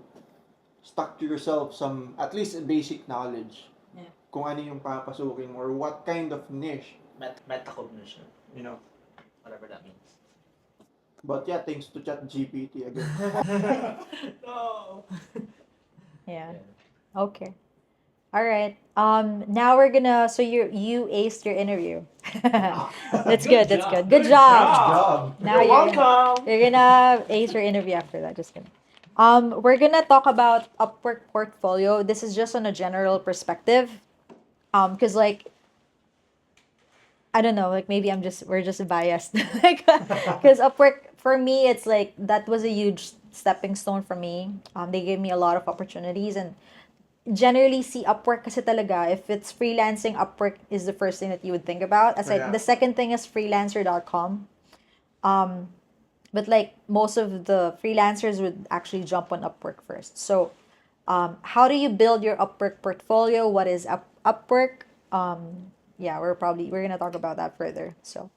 stock to yourself some at least a basic knowledge. Yeah. Kung ano yung papasukin mo or what kind of niche, Metacognition. you know. Whatever that means. But yeah, thanks to ChatGPT again. No. yeah. Okay. All right. Now we're gonna. So you aced your interview. That's good. That's good. Good job. Now You're welcome. you're gonna ace your interview after that. Just kidding. We're gonna talk about Upwork portfolio. This is just on a general perspective. Because like I don't know, like maybe we're just biased. Like, because Upwork for me, it's like that was a huge stepping stone for me. They gave me a lot of opportunities, and generally see Upwork kasi talaga, if it's freelancing, Upwork is the first thing that you would think about. Aside, Yeah. the second thing is freelancer.com. But like most of the freelancers would actually jump on Upwork first. So, how do you build your Upwork portfolio? What is Upwork? Yeah, we're gonna talk about that further. So,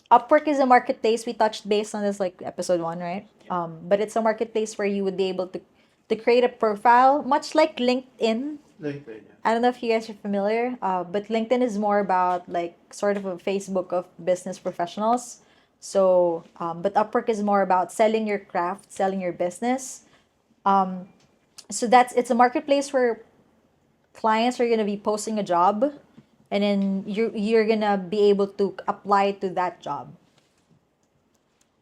Upwork is a marketplace. We touched base on this like episode 1, right? But it's a marketplace where you would be able to create a profile, much like LinkedIn. LinkedIn, yeah. I don't know if you guys are familiar, but LinkedIn is more about like sort of a Facebook of business professionals. So, but Upwork is more about selling your craft, selling your business. So it's a marketplace where clients are gonna be posting a job, and then you're gonna be able to apply to that job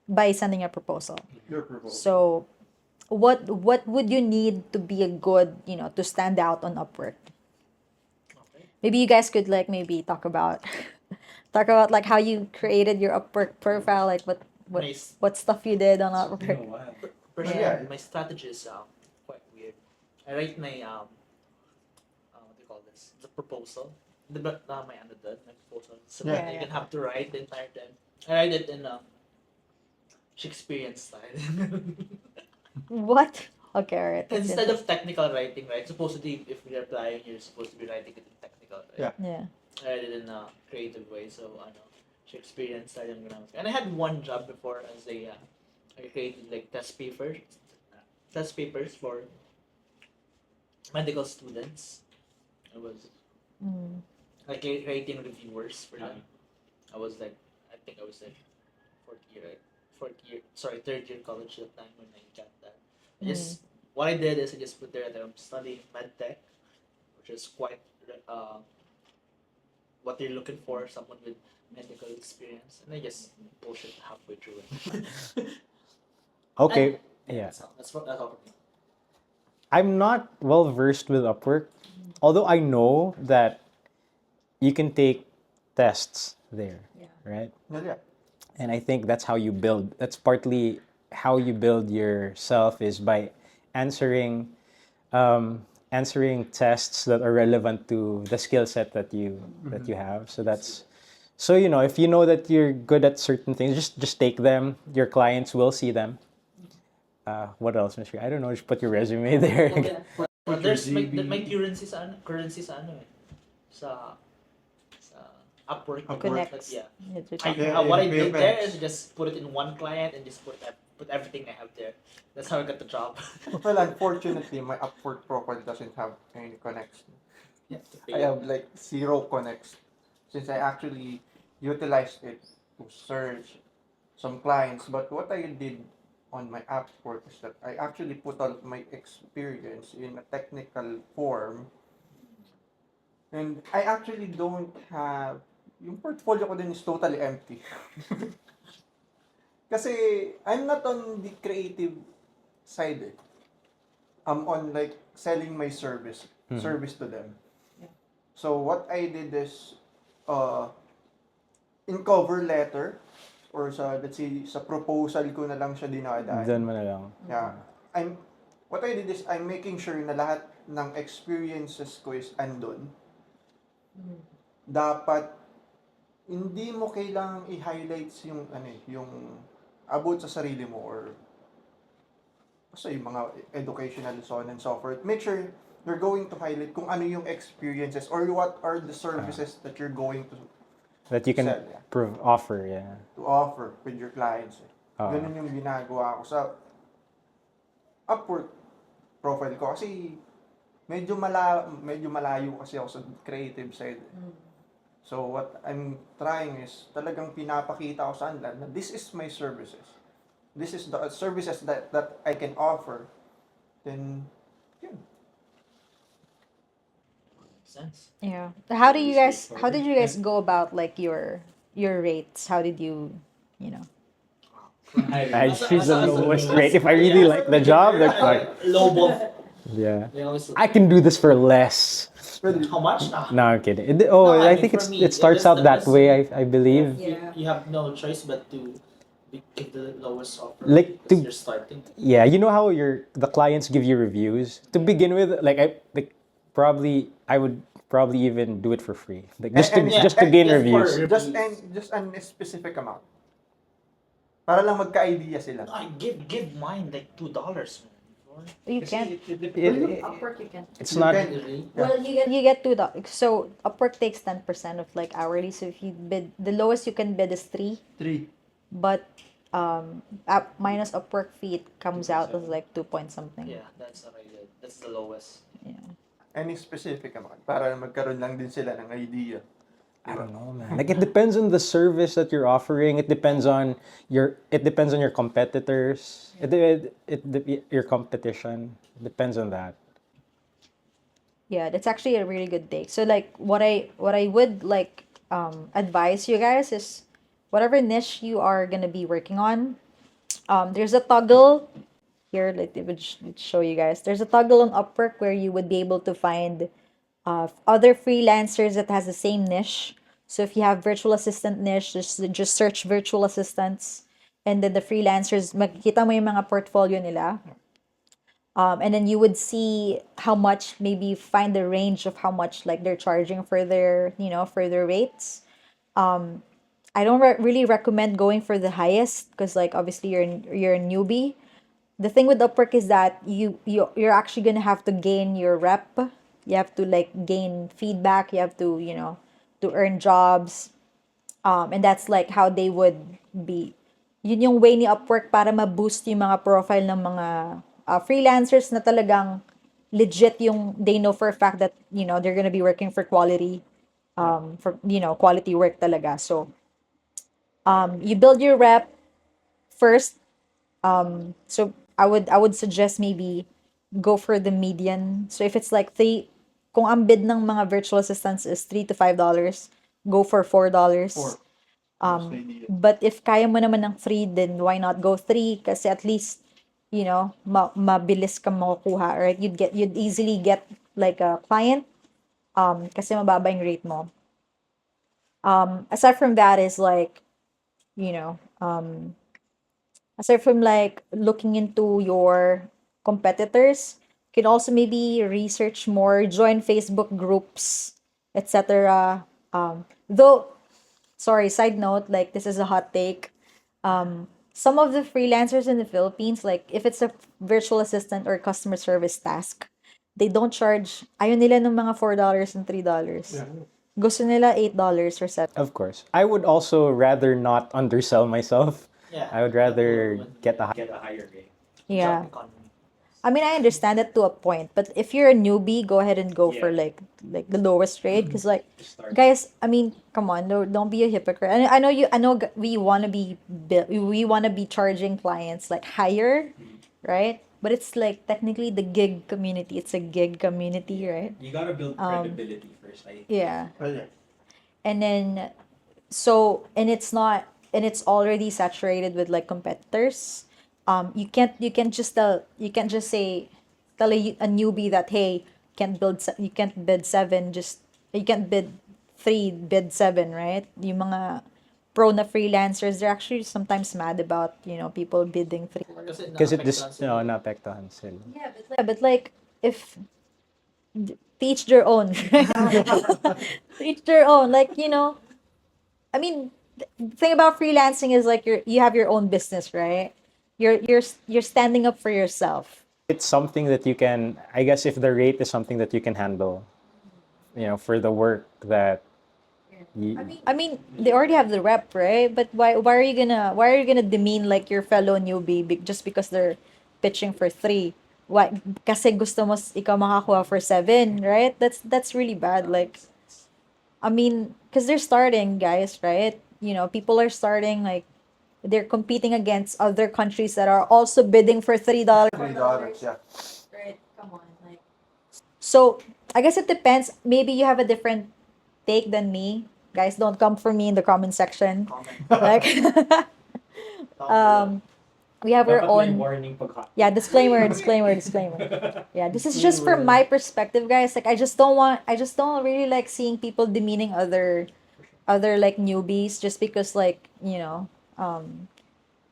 by sending a proposal. Your proposal. So, what would you need to be a good, to stand out on Upwork? Maybe you guys could like maybe talk about talk about like how you created your Upwork profile, like what Nice. what stuff you did on Upwork. Personally, Yeah. my strategy is quite weird. I write my what do you call this? The proposal. My my proposal. So Yeah. you can have to write the entire time. I write it in Shakespearean style. What? Okay, all right. that's Instead of technical writing, right? Supposedly, if you're applying, you're supposed to be writing it in technical, right? Yeah. Yeah. I write it in a creative way, so Shakespearean style yung ginawa ko. And I had one job before as I created like test papers for medical students. I was Mm. like writing reviewers for them. I think I was like third year college at the time when I got that. What I did is I just put there that I'm studying medtech, which is quite what they're looking for, someone with medical experience, and I just push it halfway through it. Okay. Yeah. That's all for me. I'm not well versed with Upwork, although I know that you can take tests there, Yeah. right? Yeah. And I think that's how you build. That's partly how you build yourself is by answering answering tests that are relevant to the skill set that you have. So that's so if you know that you're good at certain things, just take them. Your clients will see them. What else, Mr. I don't know. Just put your resume there. There's my currency sa ano eh. Sa Upwork. Connect. But yeah. It's your I, Yeah, what I yeah, did there payments. is just put it in one client and just put everything I have there. That's how I got the job. Well, unfortunately, my Upwork profile doesn't have any connects. You have to pay. I have like 0 connects since I actually utilized it to search some clients. But what I did on my Upwork is that I actually put all of my experience in a technical form. And I actually don't have, yung portfolio ko din is totally empty. Kasi I'm not on the creative side eh. I'm on like selling my service to them. So what I did is in cover letter or let's say sa proposal ko na lang siya dinadaan. Doon mo na lang. Yeah. What I did is I'm making sure na lahat ng experiences ko is andun. Dapat hindi mo kailangang i-highlights yung about sa sarili mo or basta yung mga educational so on and so forth. Make sure you're going to highlight kung ano yung experiences or what are the services that you're going That you can sell, yeah, offer, yeah. to offer with your clients. Ah. Ganun yung ginagawa ko sa Upwork profile ko kasi medyo malayo kasi ako sa creative side. So what I'm trying is talagang pinapakita ko sa kanila na this is my services. This is the services that I can offer. Then yun. sense. Yeah. How did you guys go about like your rates? How did you, you know? I choose the lowest rate. If I really like the job, that's like, Low both. yeah. They always. I can do this for less. How much? Nah. No, I'm kidding. No, I mean, think for it's me, it starts out that that's- way. I believe. Yeah. You have no choice but to give the lowest offer. Like, because to- you're starting. Yeah, you know how the clients give you reviews to begin with. Probably I would probably even do it for free, like just to gain just for- reviews. Just an specific amount. Para lang magka-idea sila. No, I give mine like $2. You can't. Upwork you can. It's not. Really? Well, You get $2. So Upwork takes 10% of like hourly. So if you bid, the lowest you can bid is 3. 3. But minus Upwork fee, it comes out as like 2 point something. Yeah, that's what I did. That's the lowest. Yeah. Any specific amount para magkaroon lang din sila ng idea. I don't know, man. Like, it depends on the service that you're offering. It depends on your competitors. Your competition. It depends on that. Yeah, that's actually a really good take. So like what I would like advise you guys is whatever niche you are gonna be working on, there's a toggle here. Let me show you guys. There's a toggle on Upwork where you would be able to find other freelancers that has the same niche. So if you have virtual assistant niche, just search virtual assistants, and then the freelancers, makikita mo yung mga portfolio nila. And then you would see how much, maybe find the range of how much like they're charging for their, for their rates. I don't really recommend going for the highest because like obviously you're a newbie. The thing with Upwork is that you're actually gonna have to gain your rep. You have to like gain feedback. You have to to earn jobs. And that's like how they would be. Yun yung way ni Upwork para ma-boost yung mga profile ng mga freelancers na talagang legit yung they know for a fact that they're gonna be working for quality quality work talaga. So you build your rep first. So I would suggest maybe go for the median. So if it's like kung ang bid ng mga virtual assistants is $3 to $5, go for $4. But if kaya mo naman ng 3, then why not go 3? Kasi at least, mabilis ka makukuha, right? You'd easily get like a client, kasi mababa yung rate mo. Aside from that is like, aside from like looking into your competitors, you can also maybe research more, join Facebook groups, etc. Though, sorry, side note, like this is a hot take. Some of the freelancers in the Philippines, like if it's a virtual assistant or customer service task, they don't charge, ayaw nila ng mga $4 and $3. Yeah. Gusto nila $8 or $7. Of course, I would also rather not undersell myself. Yeah. I would rather get a higher rate. Yeah. Job economy. I mean, I understand it to a point, but if you're a newbie, go ahead and go for like the lowest rate, because like, guys, I mean, come on, don't be a hypocrite. I know we wanna be charging clients like higher, right? But it's like technically the gig community. It's a gig community, right? You gotta build credibility first. Yeah. Oh, yeah. And then and it's already saturated with like competitors. You can't just say tell a newbie that hey, you can't bid 7, you can't bid 3, bid 7, right? Yung mga pro na freelancers, they're actually sometimes mad about people bidding 3. because it just naapektuhan sila. Yeah, but like if teach their own, teach their own. Like I mean, the thing about freelancing is like you have your own business, right? You're standing up for yourself. It's something that you can, I guess, if the rate is something that you can handle, for the work that. I mean, they already have the rep, right? But why are you gonna demean like your fellow newbie just because they're pitching for 3? Why? Kasi gusto mo ikaw makakuha for 7, right? That's really bad. Like, I mean, because they're starting, guys, right? People are starting, like they're competing against other countries that are also bidding for $3. $3, yeah. Right, come on, like. So I guess it depends. Maybe you have a different take than me. Guys, don't come for me in the comment section. Comment. Like, Down we have our Dapat may own. warning pag Yeah, disclaimer. Yeah, this is just from my perspective, guys. Like, I just don't really like seeing people demeaning other like newbies just because like,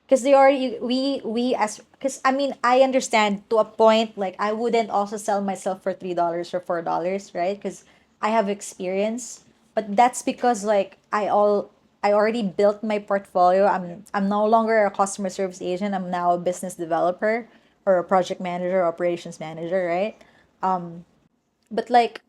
because they already we as because I mean I understand to a point, like I wouldn't also sell myself for $3 or $4, right? Because I have experience, but that's because like I already built my portfolio. I'm no longer a customer service agent. I'm now a business developer or a project manager, operations manager, right? But like,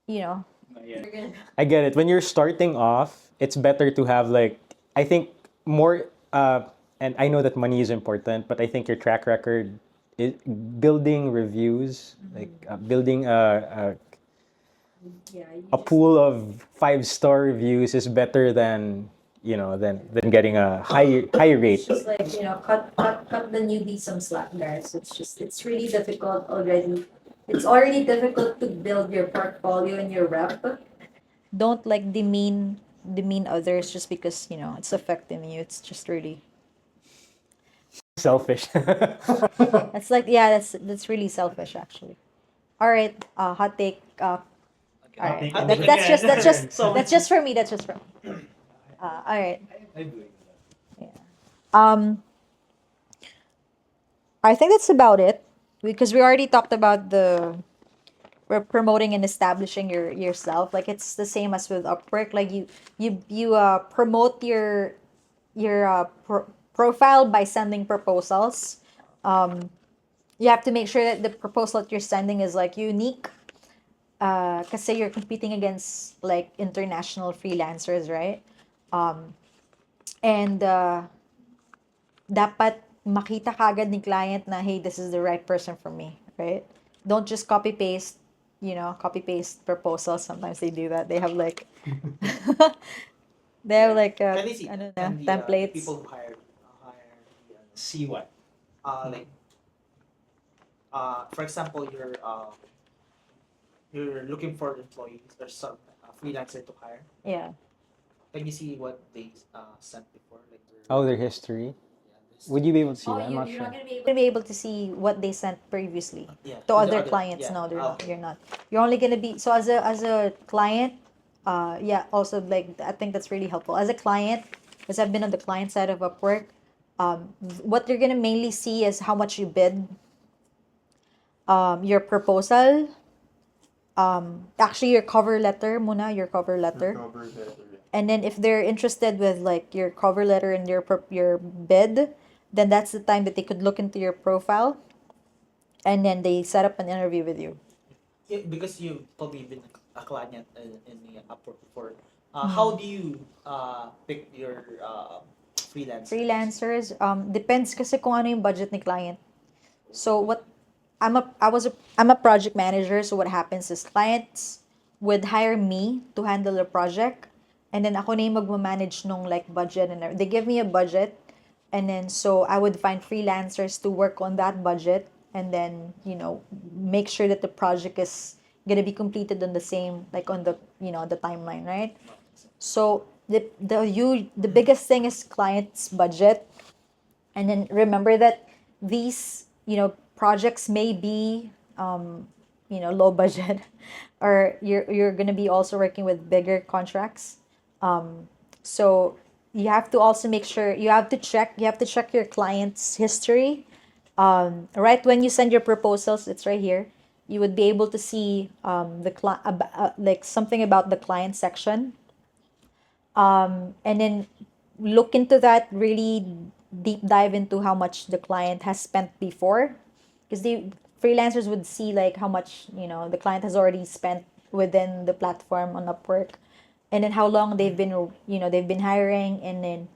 you know, You're gonna I get it. When you're starting off, it's better to have like I think more and I know that money is important, but I think your track record is building reviews, like building yeah, you a just pool of 5-star reviews is better than than getting a high rate. just like, cut the newbie some slack, guys. It's really difficult already. It's already difficult to build your portfolio and your rep. don't like demean others just because, it's affecting you. It's just really Selfish. that's like, yeah, that's really selfish actually. All right, hot take. All right, Hot that's take that's just again. that's just So- that's just for me. That's just for me. All right. I do it. Um, I think that's about it because we already talked about we're promoting and establishing yourself. Like it's the same as with Upwork. Like you promote your profile by sending proposals. You have to make sure that the proposal that you're sending is like unique. Kasi you're competing against like international freelancers, right? And dapat makita kagad ni client na, hey, this is the right person for me, right? Don't just copy paste proposals. Sometimes they do that. They have like they have like Can they see? I don't know, Can the templates. people who hire See what? like for example, you're looking for employees or some freelancer to hire. Yeah. Can you see what they sent before, like Oh, their history. yeah, this- Would you be able to see Oh, that? I'm not you're sure. not gonna be You're able gonna be able to see what they sent previously yeah, to the other clients. yeah. No, they're not. Okay. You're not. You're only gonna be so as a client. Yeah. Also, like I think that's really helpful as a client, because I've been on the client side of Upwork. What you're gonna mainly see is how much you bid. Your proposal. Actually, your cover letter, muna your cover letter. And then if they're interested with like your cover letter and your bid, then that's the time that they could look into your profile, and then they set up an interview with you. Yeah, because you've probably been a client in the Upwork before. How do you pick your freelancers? Freelancers, depends kasi kung ano yung budget ni client. So what I'm a project manager, so what happens is clients would hire me to handle the project, and then ako na yung magmamanage nung like budget, and they give me a budget, and then so I would find freelancers to work on that budget, and then make sure that the project is gonna be completed on the same, like on the timeline, right? So the biggest thing is client's budget, and then remember that these projects may be low budget, or you're gonna be also working with bigger contracts. So you have to also make sure you have to check your client's history. Right when you send your proposals, it's right here. You would be able to see like something about the client section, and then look into that, really deep dive into how much the client has spent before, because the freelancers would see like how much the client has already spent within the platform on Upwork, and then how long they've been hiring, and then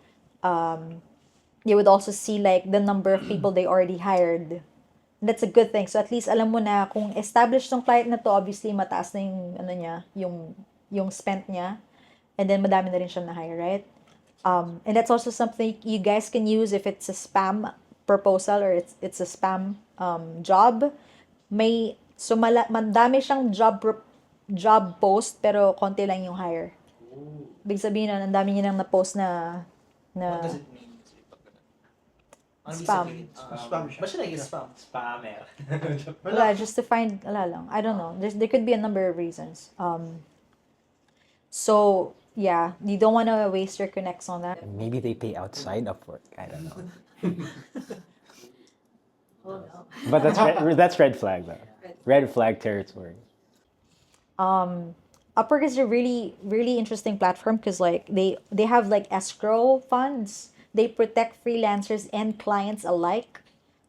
you would also see like the number of people they already hired. That's a good thing. So at least alam mo na kung established tong client na to, obviously mataas na yung ano niya, yung spent niya, and then madami na rin siya na hire, right? And that's also something you guys can use if it's a spam proposal, or it's a spam job. So madami siyang job post pero konti lang yung hire. Big sabihin nun, ang dami niya nang na-post na What does it mean? Ano ibig Spam. sabihin? Spam siya. Ba't siya naging spam? Spammer. wala, just to find, wala lang. I don't know. There could be a number of reasons. So, yeah, you don't want to waste your connects on that. Maybe they pay outside Upwork. I don't know. Oh no. But that's red flag though. Red flag territory. Upwork is a really, really interesting platform because like they have like escrow funds. They protect freelancers and clients alike.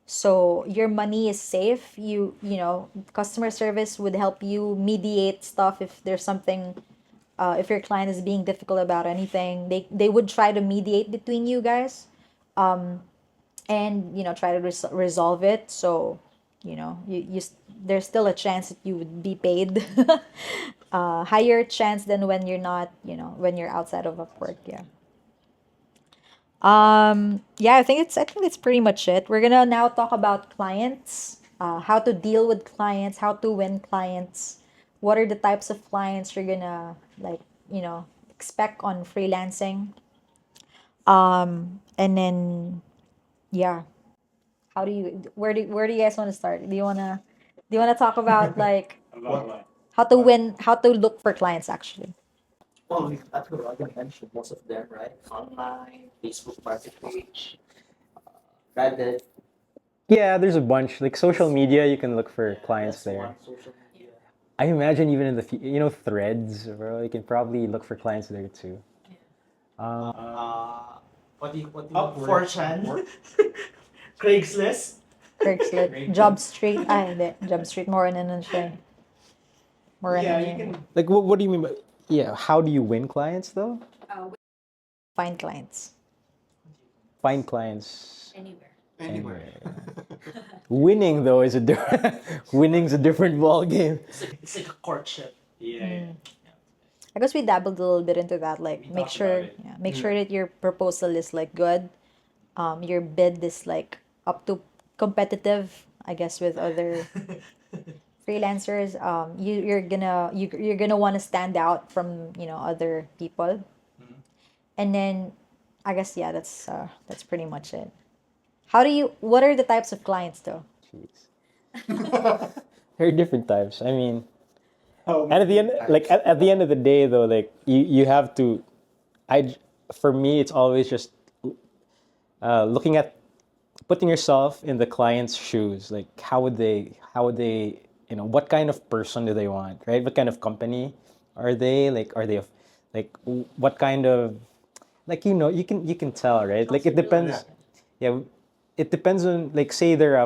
So your money is safe. You know, customer service would help you mediate stuff if there's something if your client is being difficult about anything. They would try to mediate between you guys. And you know, try to resolve it. So you know, there's still a chance that you would be paid. Higher chance than when you're not, you know, when you're outside of Upwork. Yeah. Yeah, I think it's pretty much it. We're gonna now talk about clients, how to deal with clients, how to win clients, what are the types of clients you're gonna like, you know, expect on freelancing. And then yeah, where do you guys want to start? Do you wanna talk about like About what? how to look for clients actually? Well, I think I can mention most of them, right? Online, Facebook Marketplace, Reddit. Yeah, there's a bunch. Like social media, you can look for clients That's there. one, social media. I imagine even in the threads, bro. You can probably look for clients there too. What do you Upwork. 4chan? Craigslist. Craigslist, Job Street, hindi. Job Street, more on ano siya. More on Yeah, ano you yun. can. Like what do you mean by how do you win clients though? Find clients. Find clients Anywhere. Anywhere. Winning though is a winning's a different ball game. It's like a courtship. Yeah. I guess we dabbled a little bit into that. Like, We make talked sure, about it. yeah, make sure that your proposal is like good. Your bid is like up to competitive, I guess, with other freelancers. You're gonna want to stand out from, you know, other people. And then, I guess yeah, that's pretty much it. What are the types of clients though? Jeez. There are different types. I mean, How and at the end, many like types? at the end of the day, though, like you have to. For me, it's always just looking at putting yourself in the client's shoes. Like how would they, you know, what kind of person do they want, right? What kind of company are they? Like, what kind of, like, you know, you can tell, right? Like it depends. Yeah, it depends on, like, say they're a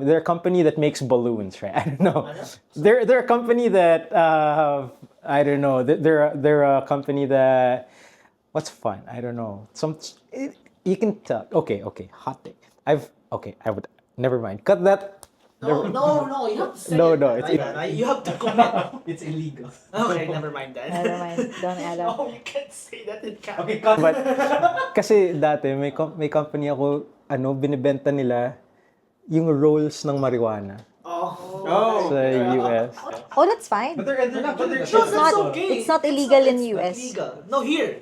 they're a company that makes balloons, right? I don't know. They're a company that I don't know. They're a company that, what's fun? I don't know. You can tell. Okay, hot take. I would never mind. Cut that. No, you have to say No, it. no, it's- You have to commit. It's illegal. Okay, never mind that. Never mind. Don't add up. No, you can't say that in camera. Okay, cut. But kasi dati may company ako, binibenta nila yung rolls ng marijuana Oh. sa US. Oh, that's fine. But they're not. But they're No, chill. that's not- okay. it's not illegal in it's US. Not illegal. No, here.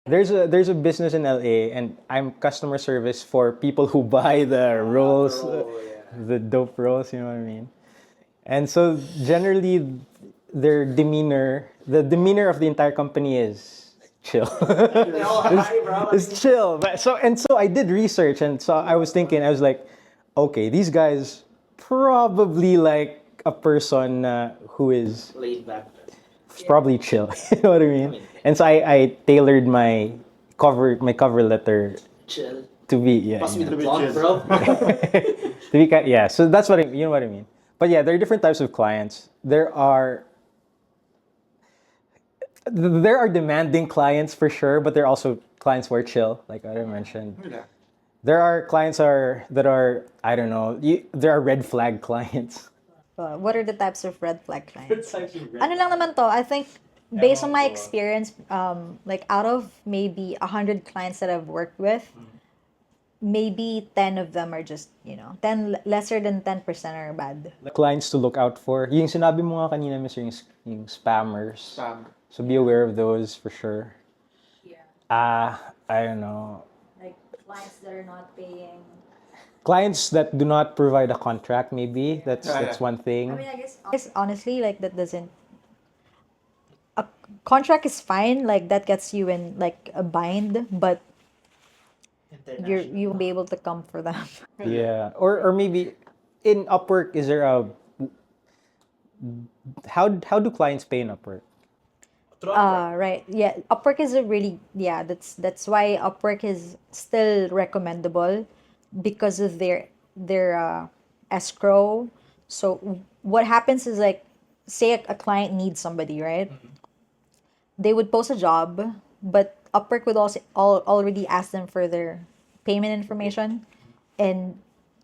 There's a business in LA and I'm customer service for people who buy the rolls, the dope rolls, you know what I mean? And so generally the demeanor of the entire company is chill. They're all high, bro. It's chill. But so I did research and so I was like, okay, these guys probably like a person who is Laid back. probably chill. You know what I mean? And so I tailored my cover letter Chill. to be Must be yeah, the be blonde, chill. bro. to be yeah. So that's what you know what I mean. But yeah, there are different types of clients. There are demanding clients for sure, but there are also clients who are chill, like I mentioned. Yeah. There are clients that are I don't know. There are red flag clients. What are the types of red flag clients? It's actually red. Ano lang naman to, I think, based on my Ewan ko. experience, like out of maybe 100 clients that I've worked with, maybe 10 of them are just, 10 lesser than 10% are bad. Clients to look out for. Yung sinabi mo nga kanina, Mr. Yung spammers. Spam. So be aware of those for sure. Yeah. I don't know. Like clients that are not paying. Clients that do not provide a contract, maybe. That's Yeah, that's yeah. one thing. I mean, I guess Honestly, like that doesn't. A contract is fine, like that gets you in like a bind, but you won't be able to come for them. Yeah. Or maybe in Upwork, is there a how do clients pay in Upwork? Right. Yeah, Upwork is a really, that's why Upwork is still recommendable because of their escrow. So what happens is like, say a client needs somebody, right? They would post a job, but Upwork would also already ask them for their payment information, and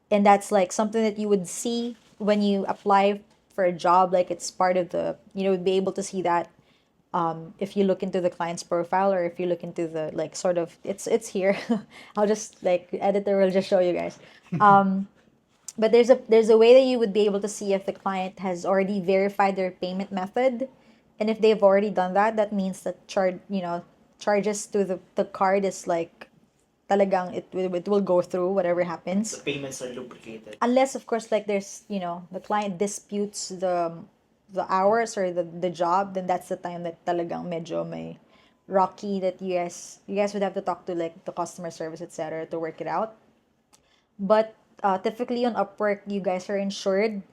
that's like something that you would see when you apply for a job. Like it's part of the, would be able to see that if you look into the client's profile, or if you look into the like sort of, it's here. I'll just like editor will just show you guys. But there's a way that you would be able to see if the client has already verified their payment method, and if they've already done that, that means that charges to the card is like talagang it will go through whatever happens. The payments are lubricated. Unless of course like there's the client disputes the hours or the job, then that's the time that talagang medyo may rocky, that you guys would have to talk to like the customer service, etc., to work it out. But typically on Upwork, you guys are insured,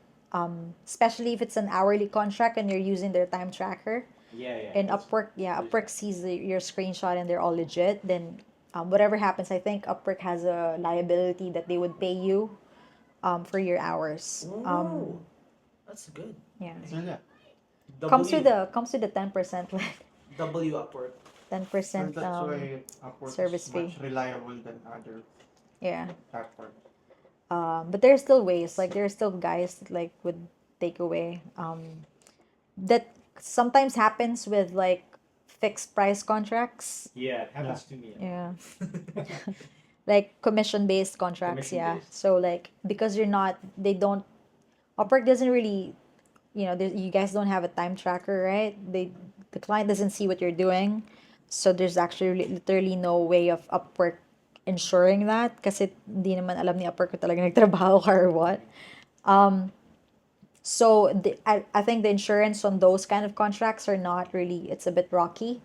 especially if it's an hourly contract and you're using their time tracker. Yeah. And Upwork sees your screenshot and they're all legit. Then whatever happens, I think Upwork has a liability that they would pay you for your hours. That's good. Yeah, Yeah. comes with the 10% like W Upwork. 10% That's why Upwork service is fee. much reliable than other Yeah. platforms. But there's still ways, like there's still guys that like would take away. That sometimes happens with like fixed price contracts. Yeah, it happens to me. Yeah. Like commission based contracts, yeah. Commission-based. So like because they don't Upwork doesn't really, you guys don't have a time tracker, right? The client doesn't see what you're doing. So there's actually literally no way of Upwork ensuring that, kasi hindi naman alam ni Upwork kung talaga nagtrabaho ka or what. So I think the insurance on those kind of contracts are not really, it's a bit rocky.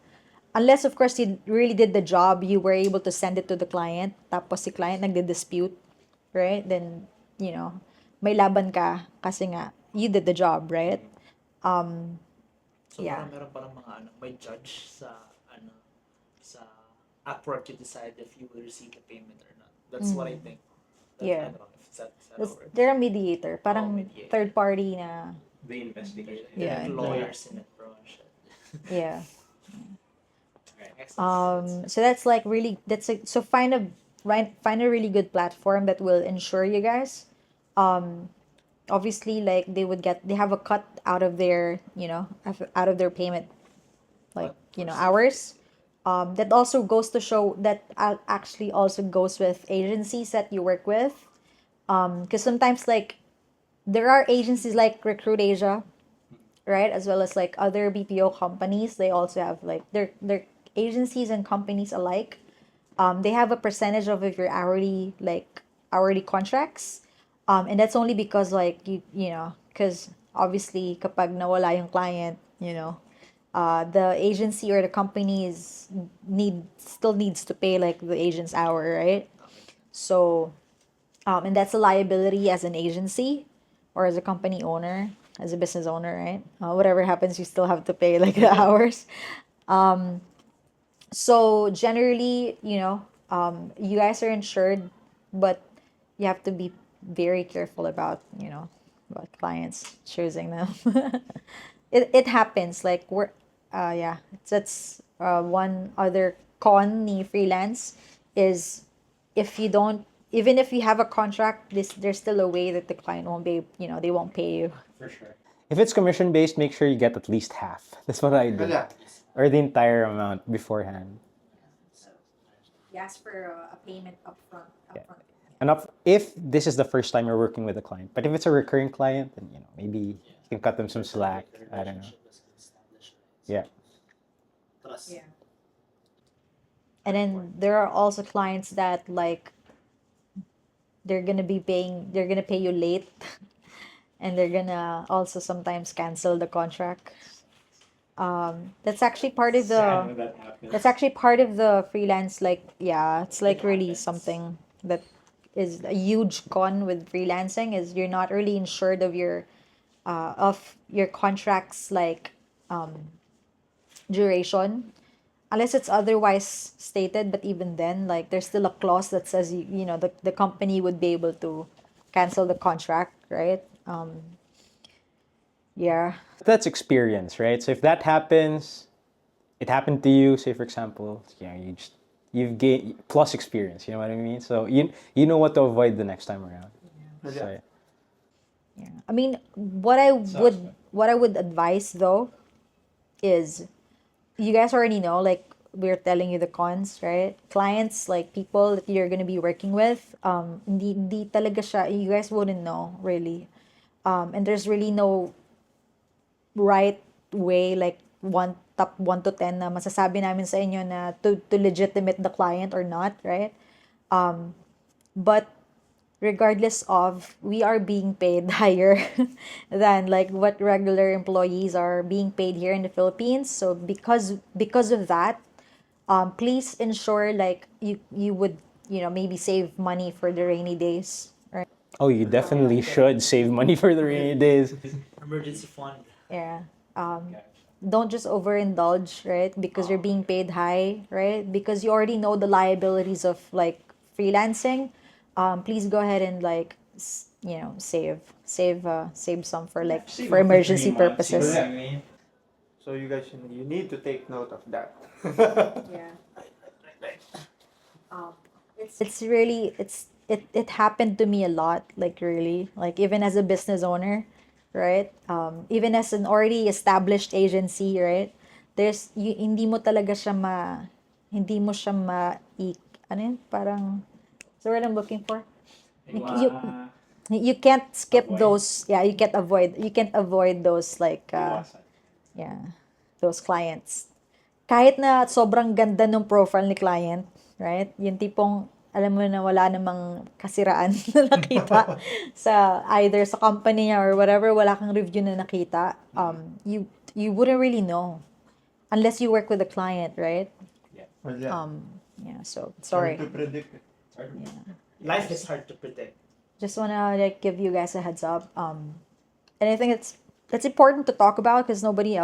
Unless of course you really did the job, you were able to send it to the client, tapos si client nagdi-dispute, right? Then, may laban ka kasi nga you did the job, right? So Yeah. parang mga may judge sa Upwork to decide if you will receive the payment or not. That's what I think. Yeah. I don't know if that's how it works. They're a mediator, parang mediator. third party na, They investigate. Yeah. Like lawyers in it, bro. Shit. yeah. Okay, excellent. So that's like really, so find a really good platform that will insure you guys. Obviously like they have a cut out of their payment, like hours. That also goes to show that actually also goes with agencies that you work with, because sometimes like there are agencies like Rcruit Asia, right, as well as like other BPO companies. They also have like their agencies and companies alike. They have a percentage of your hourly contracts, and that's only because like because obviously kapag nawala yung client, the agency or the company still needs to pay like the agent's hour, right? So and that's a liability as an agency or as a company owner, as a business owner, right? Whatever happens, you still have to pay like the hours. So generally, you guys are insured, but you have to be very careful about clients choosing them. It happens, like yeah, that's one other con ni freelance is, if you don't, even if you have a contract, there's still a way that the client won't be, they won't pay you. For sure. If it's commission based, make sure you get at least half. That's what I do. Yeah. Or the entire amount beforehand. You ask for a payment upfront. And if this is the first time you're working with a client, but if it's a recurring client, then maybe you can cut them some slack. I don't know. Yeah. Trust. Yeah. And then there are also clients that like they're gonna pay you late, and they're gonna also sometimes cancel the contract. That's actually part of Sad when the that happens. that's actually part of the freelance, like, yeah, it's like really something that is a huge con with freelancing, is you're not really insured of your contract's like duration, unless it's otherwise stated. But even then, like, there's still a clause that says the company would be able to cancel the contract, right? Yeah. That's experience, right? So if that happens, it happened to you, say for example, you've gained plus experience, you know what I mean? So you know what to avoid the next time around. So, Yeah. I mean, what I would advise though is, you guys already know, like, we're telling you the cons, right? Clients, like people that you're gonna be working with, hindi talaga siya, you guys wouldn't know really. And there's really no right way, like top 1 to 10 na masasabi namin sa inyo na to legitimate the client or not, right? But regardless of, we are being paid higher than like what regular employees are being paid here in the Philippines. So because of that, please ensure like you would maybe save money for the rainy days, right? oh, you definitely should save money for the rainy days. Emergency fund. Yeah. Don't just overindulge, right? Because you're being paid high, right? Because you already know the liabilities of like freelancing. Please go ahead and like save some for like Save for up to emergency 3 months, you know purposes. what I mean? So you guys, you need to take note of that. Yeah. It's really it happened to me a lot, like really, like even as a business owner, right? Even as an already established agency, right? Hindi mo talaga siya hindi mo siya ano yun, parang, so what I'm looking for, you, you can't skip Avoid. those, yeah, you can't avoid those, like Iwasan. yeah, those clients. Kahit na sobrang ganda ng profile ni client, right? Yung tipong, alam mo na wala namang kasiraan na nakita sa either sa company niya or whatever, wala kang review na nakita. You wouldn't really know unless you work with the client, right? Well, yeah. Yeah, so Hard sorry. to predict. Life is hard to predict. Just wanna like give you guys a heads up. And I think it's important to talk about because nobody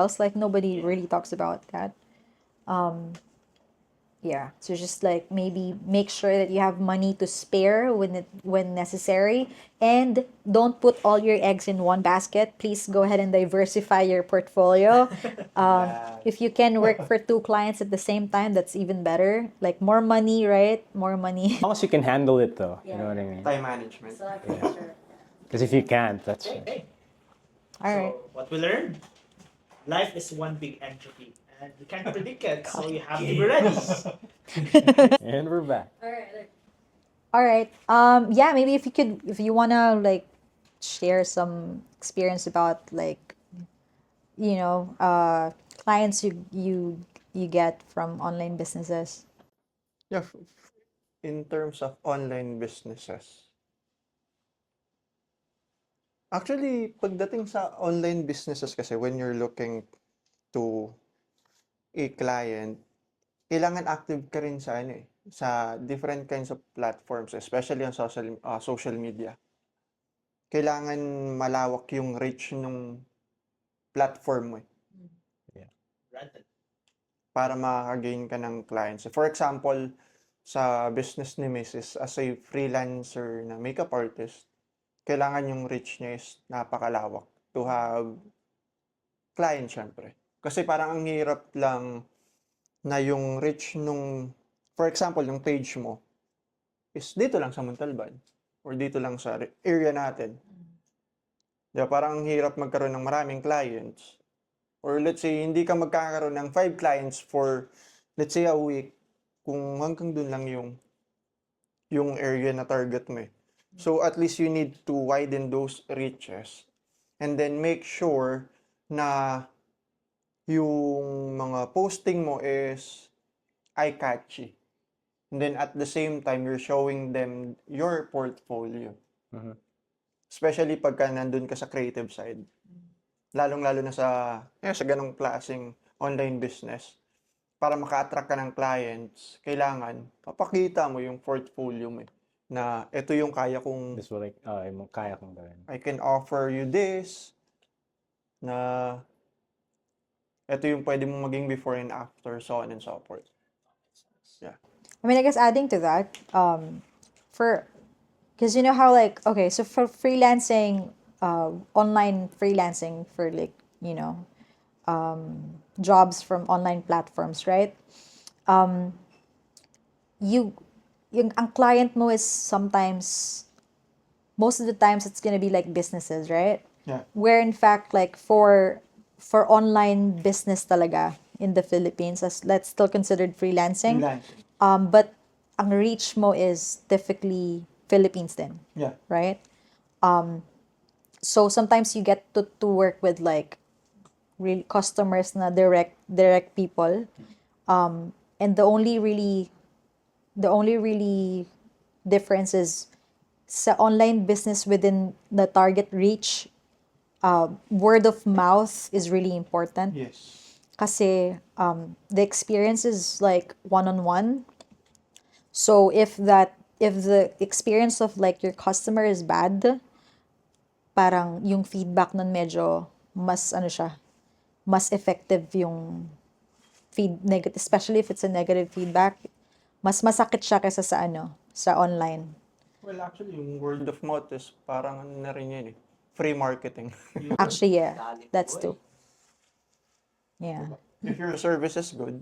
really talks about that. Yeah, so just like maybe make sure that you have money to spare when necessary, and don't put all your eggs in one basket. Please go ahead and diversify your portfolio. If you can work for 2 clients at the same time, that's even better. Like more money, right? More money. As long as you can handle it though, you know what I mean? Time management. So like, sure. Because if you can't, that's Hey. All right. So what we learned, life is one big entropy, and you can't predict it, so you have to be ready. and we're back. All right. Yeah, maybe if you wanna like share some experience about like clients you get from online businesses. Yeah, in terms of online businesses. Actually, pagdating sa online businesses kasi, when you're looking to a client, kailangan active ka rin sa sa different kinds of platforms, especially on social media. Kailangan malawak yung reach ng platform mo Granted. para makaka-gain ka ng clients. For example, sa business ni Mrs. as a freelancer na makeup artist, kailangan yung reach niya is napakalawak to have clients, syempre. Kasi parang ang hirap lang na yung reach nung, for example, yung page mo is dito lang sa Montalban or dito lang sa area natin. Diba? Parang ang hirap magkaroon ng maraming clients. Or let's say, hindi ka magkakaroon ng 5 clients for, let's say, a week. kung hanggang dun lang yung area na target mo eh. So at least you need to widen those reaches and then make sure na yung mga posting mo is eye-catchy. And then at the same time, you're showing them your portfolio. Mhm. Especially pagka nandun ka sa creative side. Lalong-lalo na sa ganong klaseng online business. Para maka-attract ka ng clients, kailangan papakita mo yung portfolio mo eh, na ito yung kaya kong, This will like, yung kaya kong gawin. I can offer you this, na ito yung pwede mong maging before and after, so on and so forth. Yeah. I mean, I guess adding to that, because you know how like, okay, so for freelancing, online freelancing for like, you know, jobs from online platforms, right? Ang client mo is sometimes, most of the times it's gonna be like businesses, right? Yeah. Where in fact, like for online business talaga in the Philippines, as that's still considered freelancing. Freelancing. But ang reach mo is typically Philippines then, Yeah. right? So sometimes you get to work with like real customers na direct people. And the only really difference is sa online business within the target reach, word of mouth is really important. Yes. Kasi the experience is like one-on-one. So if the experience of like your customer is bad, parang yung feedback nun medyo mas mas effective yung negative, especially if it's a negative feedback, mas masakit siya kaysa sa online. Well, actually, yung word of mouth is parang ano na rin yan eh. Free marketing. Actually, yeah, that's too. Yeah. If your service is good,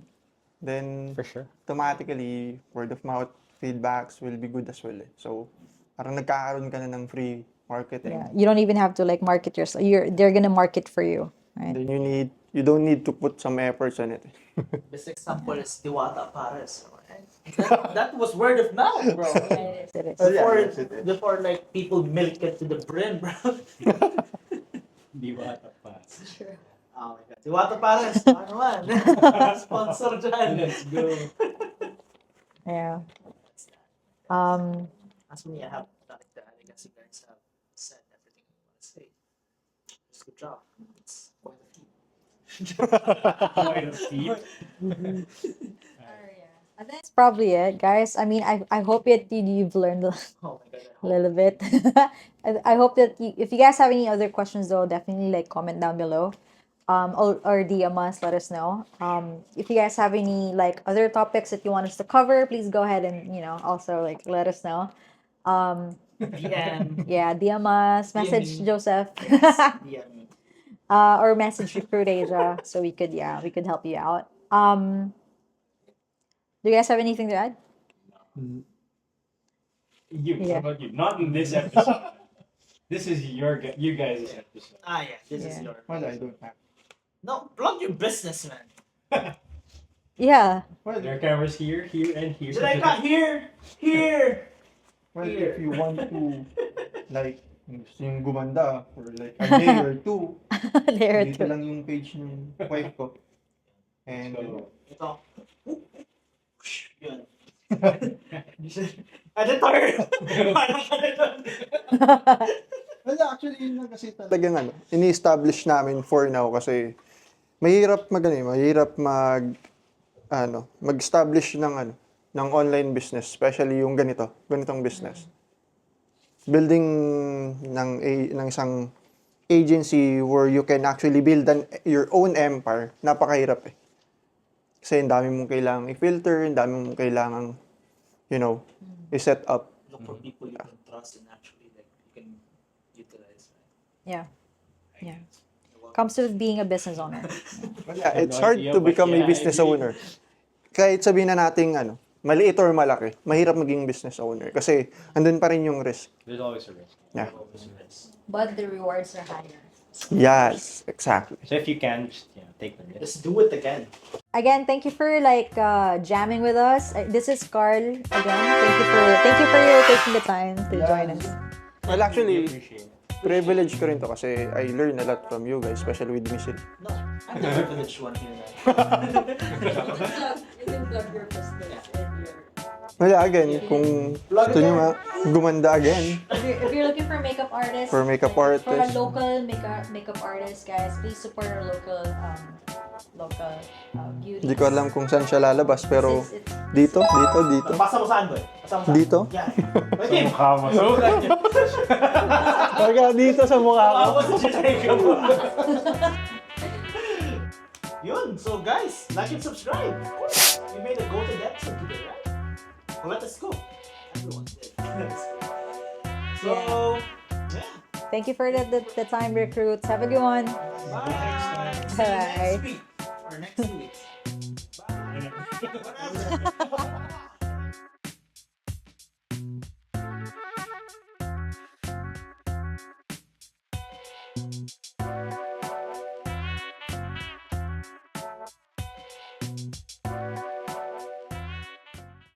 then For sure. automatically, word of mouth feedbacks will be good as well eh. So, parang nagkakaroon ka na ng free marketing. Yeah. You don't even have to like market yourself. They're gonna market for you, right? Then you don't need to put some efforts on it. Best example is Diwata Pares. That was word of mouth, bro. It is. Before like people milk it to the brim, bro. Di ba tapas? Oh my god. Diwata Pares, ano man. Sponsor dyan. Let's go. Yeah. As for me, I have nothing to add. I guess you guys have said everything you want to say. Just good job. It's quite a feat. Quite a feat. And that's probably it, guys. I mean, I hope you've learned Oh my god. a little bit. I hope that if you guys have any other questions, though, definitely like comment down below, or DM us, let us know. If you guys have any like other topics that you want us to cover, please go ahead and also like let us know. DM. Yeah, DM us, message me. Joseph, DM me. or message Rcruit Asia, so we could help you out. Do you guys have anything to add? How about you? Not in this episode. This is you guys' episode. Ah, yeah. This is Yeah. your. Well, I don't have. No, plug your business, man. Yeah. Well, There are cameras here, and here. Should I cut here? Here! if you want to, like, gusto yung gumanda for like a day or two, There dito too. lang yung page ng wife ko. And So, Ito. Yun. Editor! Parang editor. well, actually, yun lang kasi talagang ini-establish namin for now kasi mahirap mag-establish ng online business, especially yung ganitong business. Building ng isang agency where you can actually build your own empire, napakahirap eh. Kasi ang dami mong kailangang i-filter, ang dami mong kailangang, i-set up. Look for people you can trust and actually like you can utilize. Yeah. Yeah. Comes to being a business owner. Yeah, it's no hard idea, to but become a yeah, I business agree. owner. Kahit sabihin na nating maliit or malaki, mahirap maging business owner kasi andun pa rin yung risk. There's always a risk. Yeah. But the rewards are higher. Yes, exactly. So if you can, just take the risk. Let's do it again. Again, thank you for jamming with us. This is Carl again. Thank you for your taking the time to join us. Well, We actually, appreciate it. privilege ko rin to kasi I learn a lot from you guys, especially with Michelle. No, I'm the privileged one here. You can plug your business and your... Well, again, kung gusto nyo gumanda again, If you're looking for makeup artists, For makeup for a artists. local makeup artist, guys, please support our local beauty. hindi ko alam kung saan siya lalabas, pero It's- dito. Basa mo saan, boy? Basa mo saan? Dito? Yan. Sa Pwede. mukha mo. Pagka dito sa mukha ko. Yun. So guys, like and subscribe. We made a golden episode today, right? Well, let us go. Everyone did. So, yeah. Thank you for the time, recruits. Have a good one. Bye. See you Bye. next week or next 2 weeks. Bye. Whatever.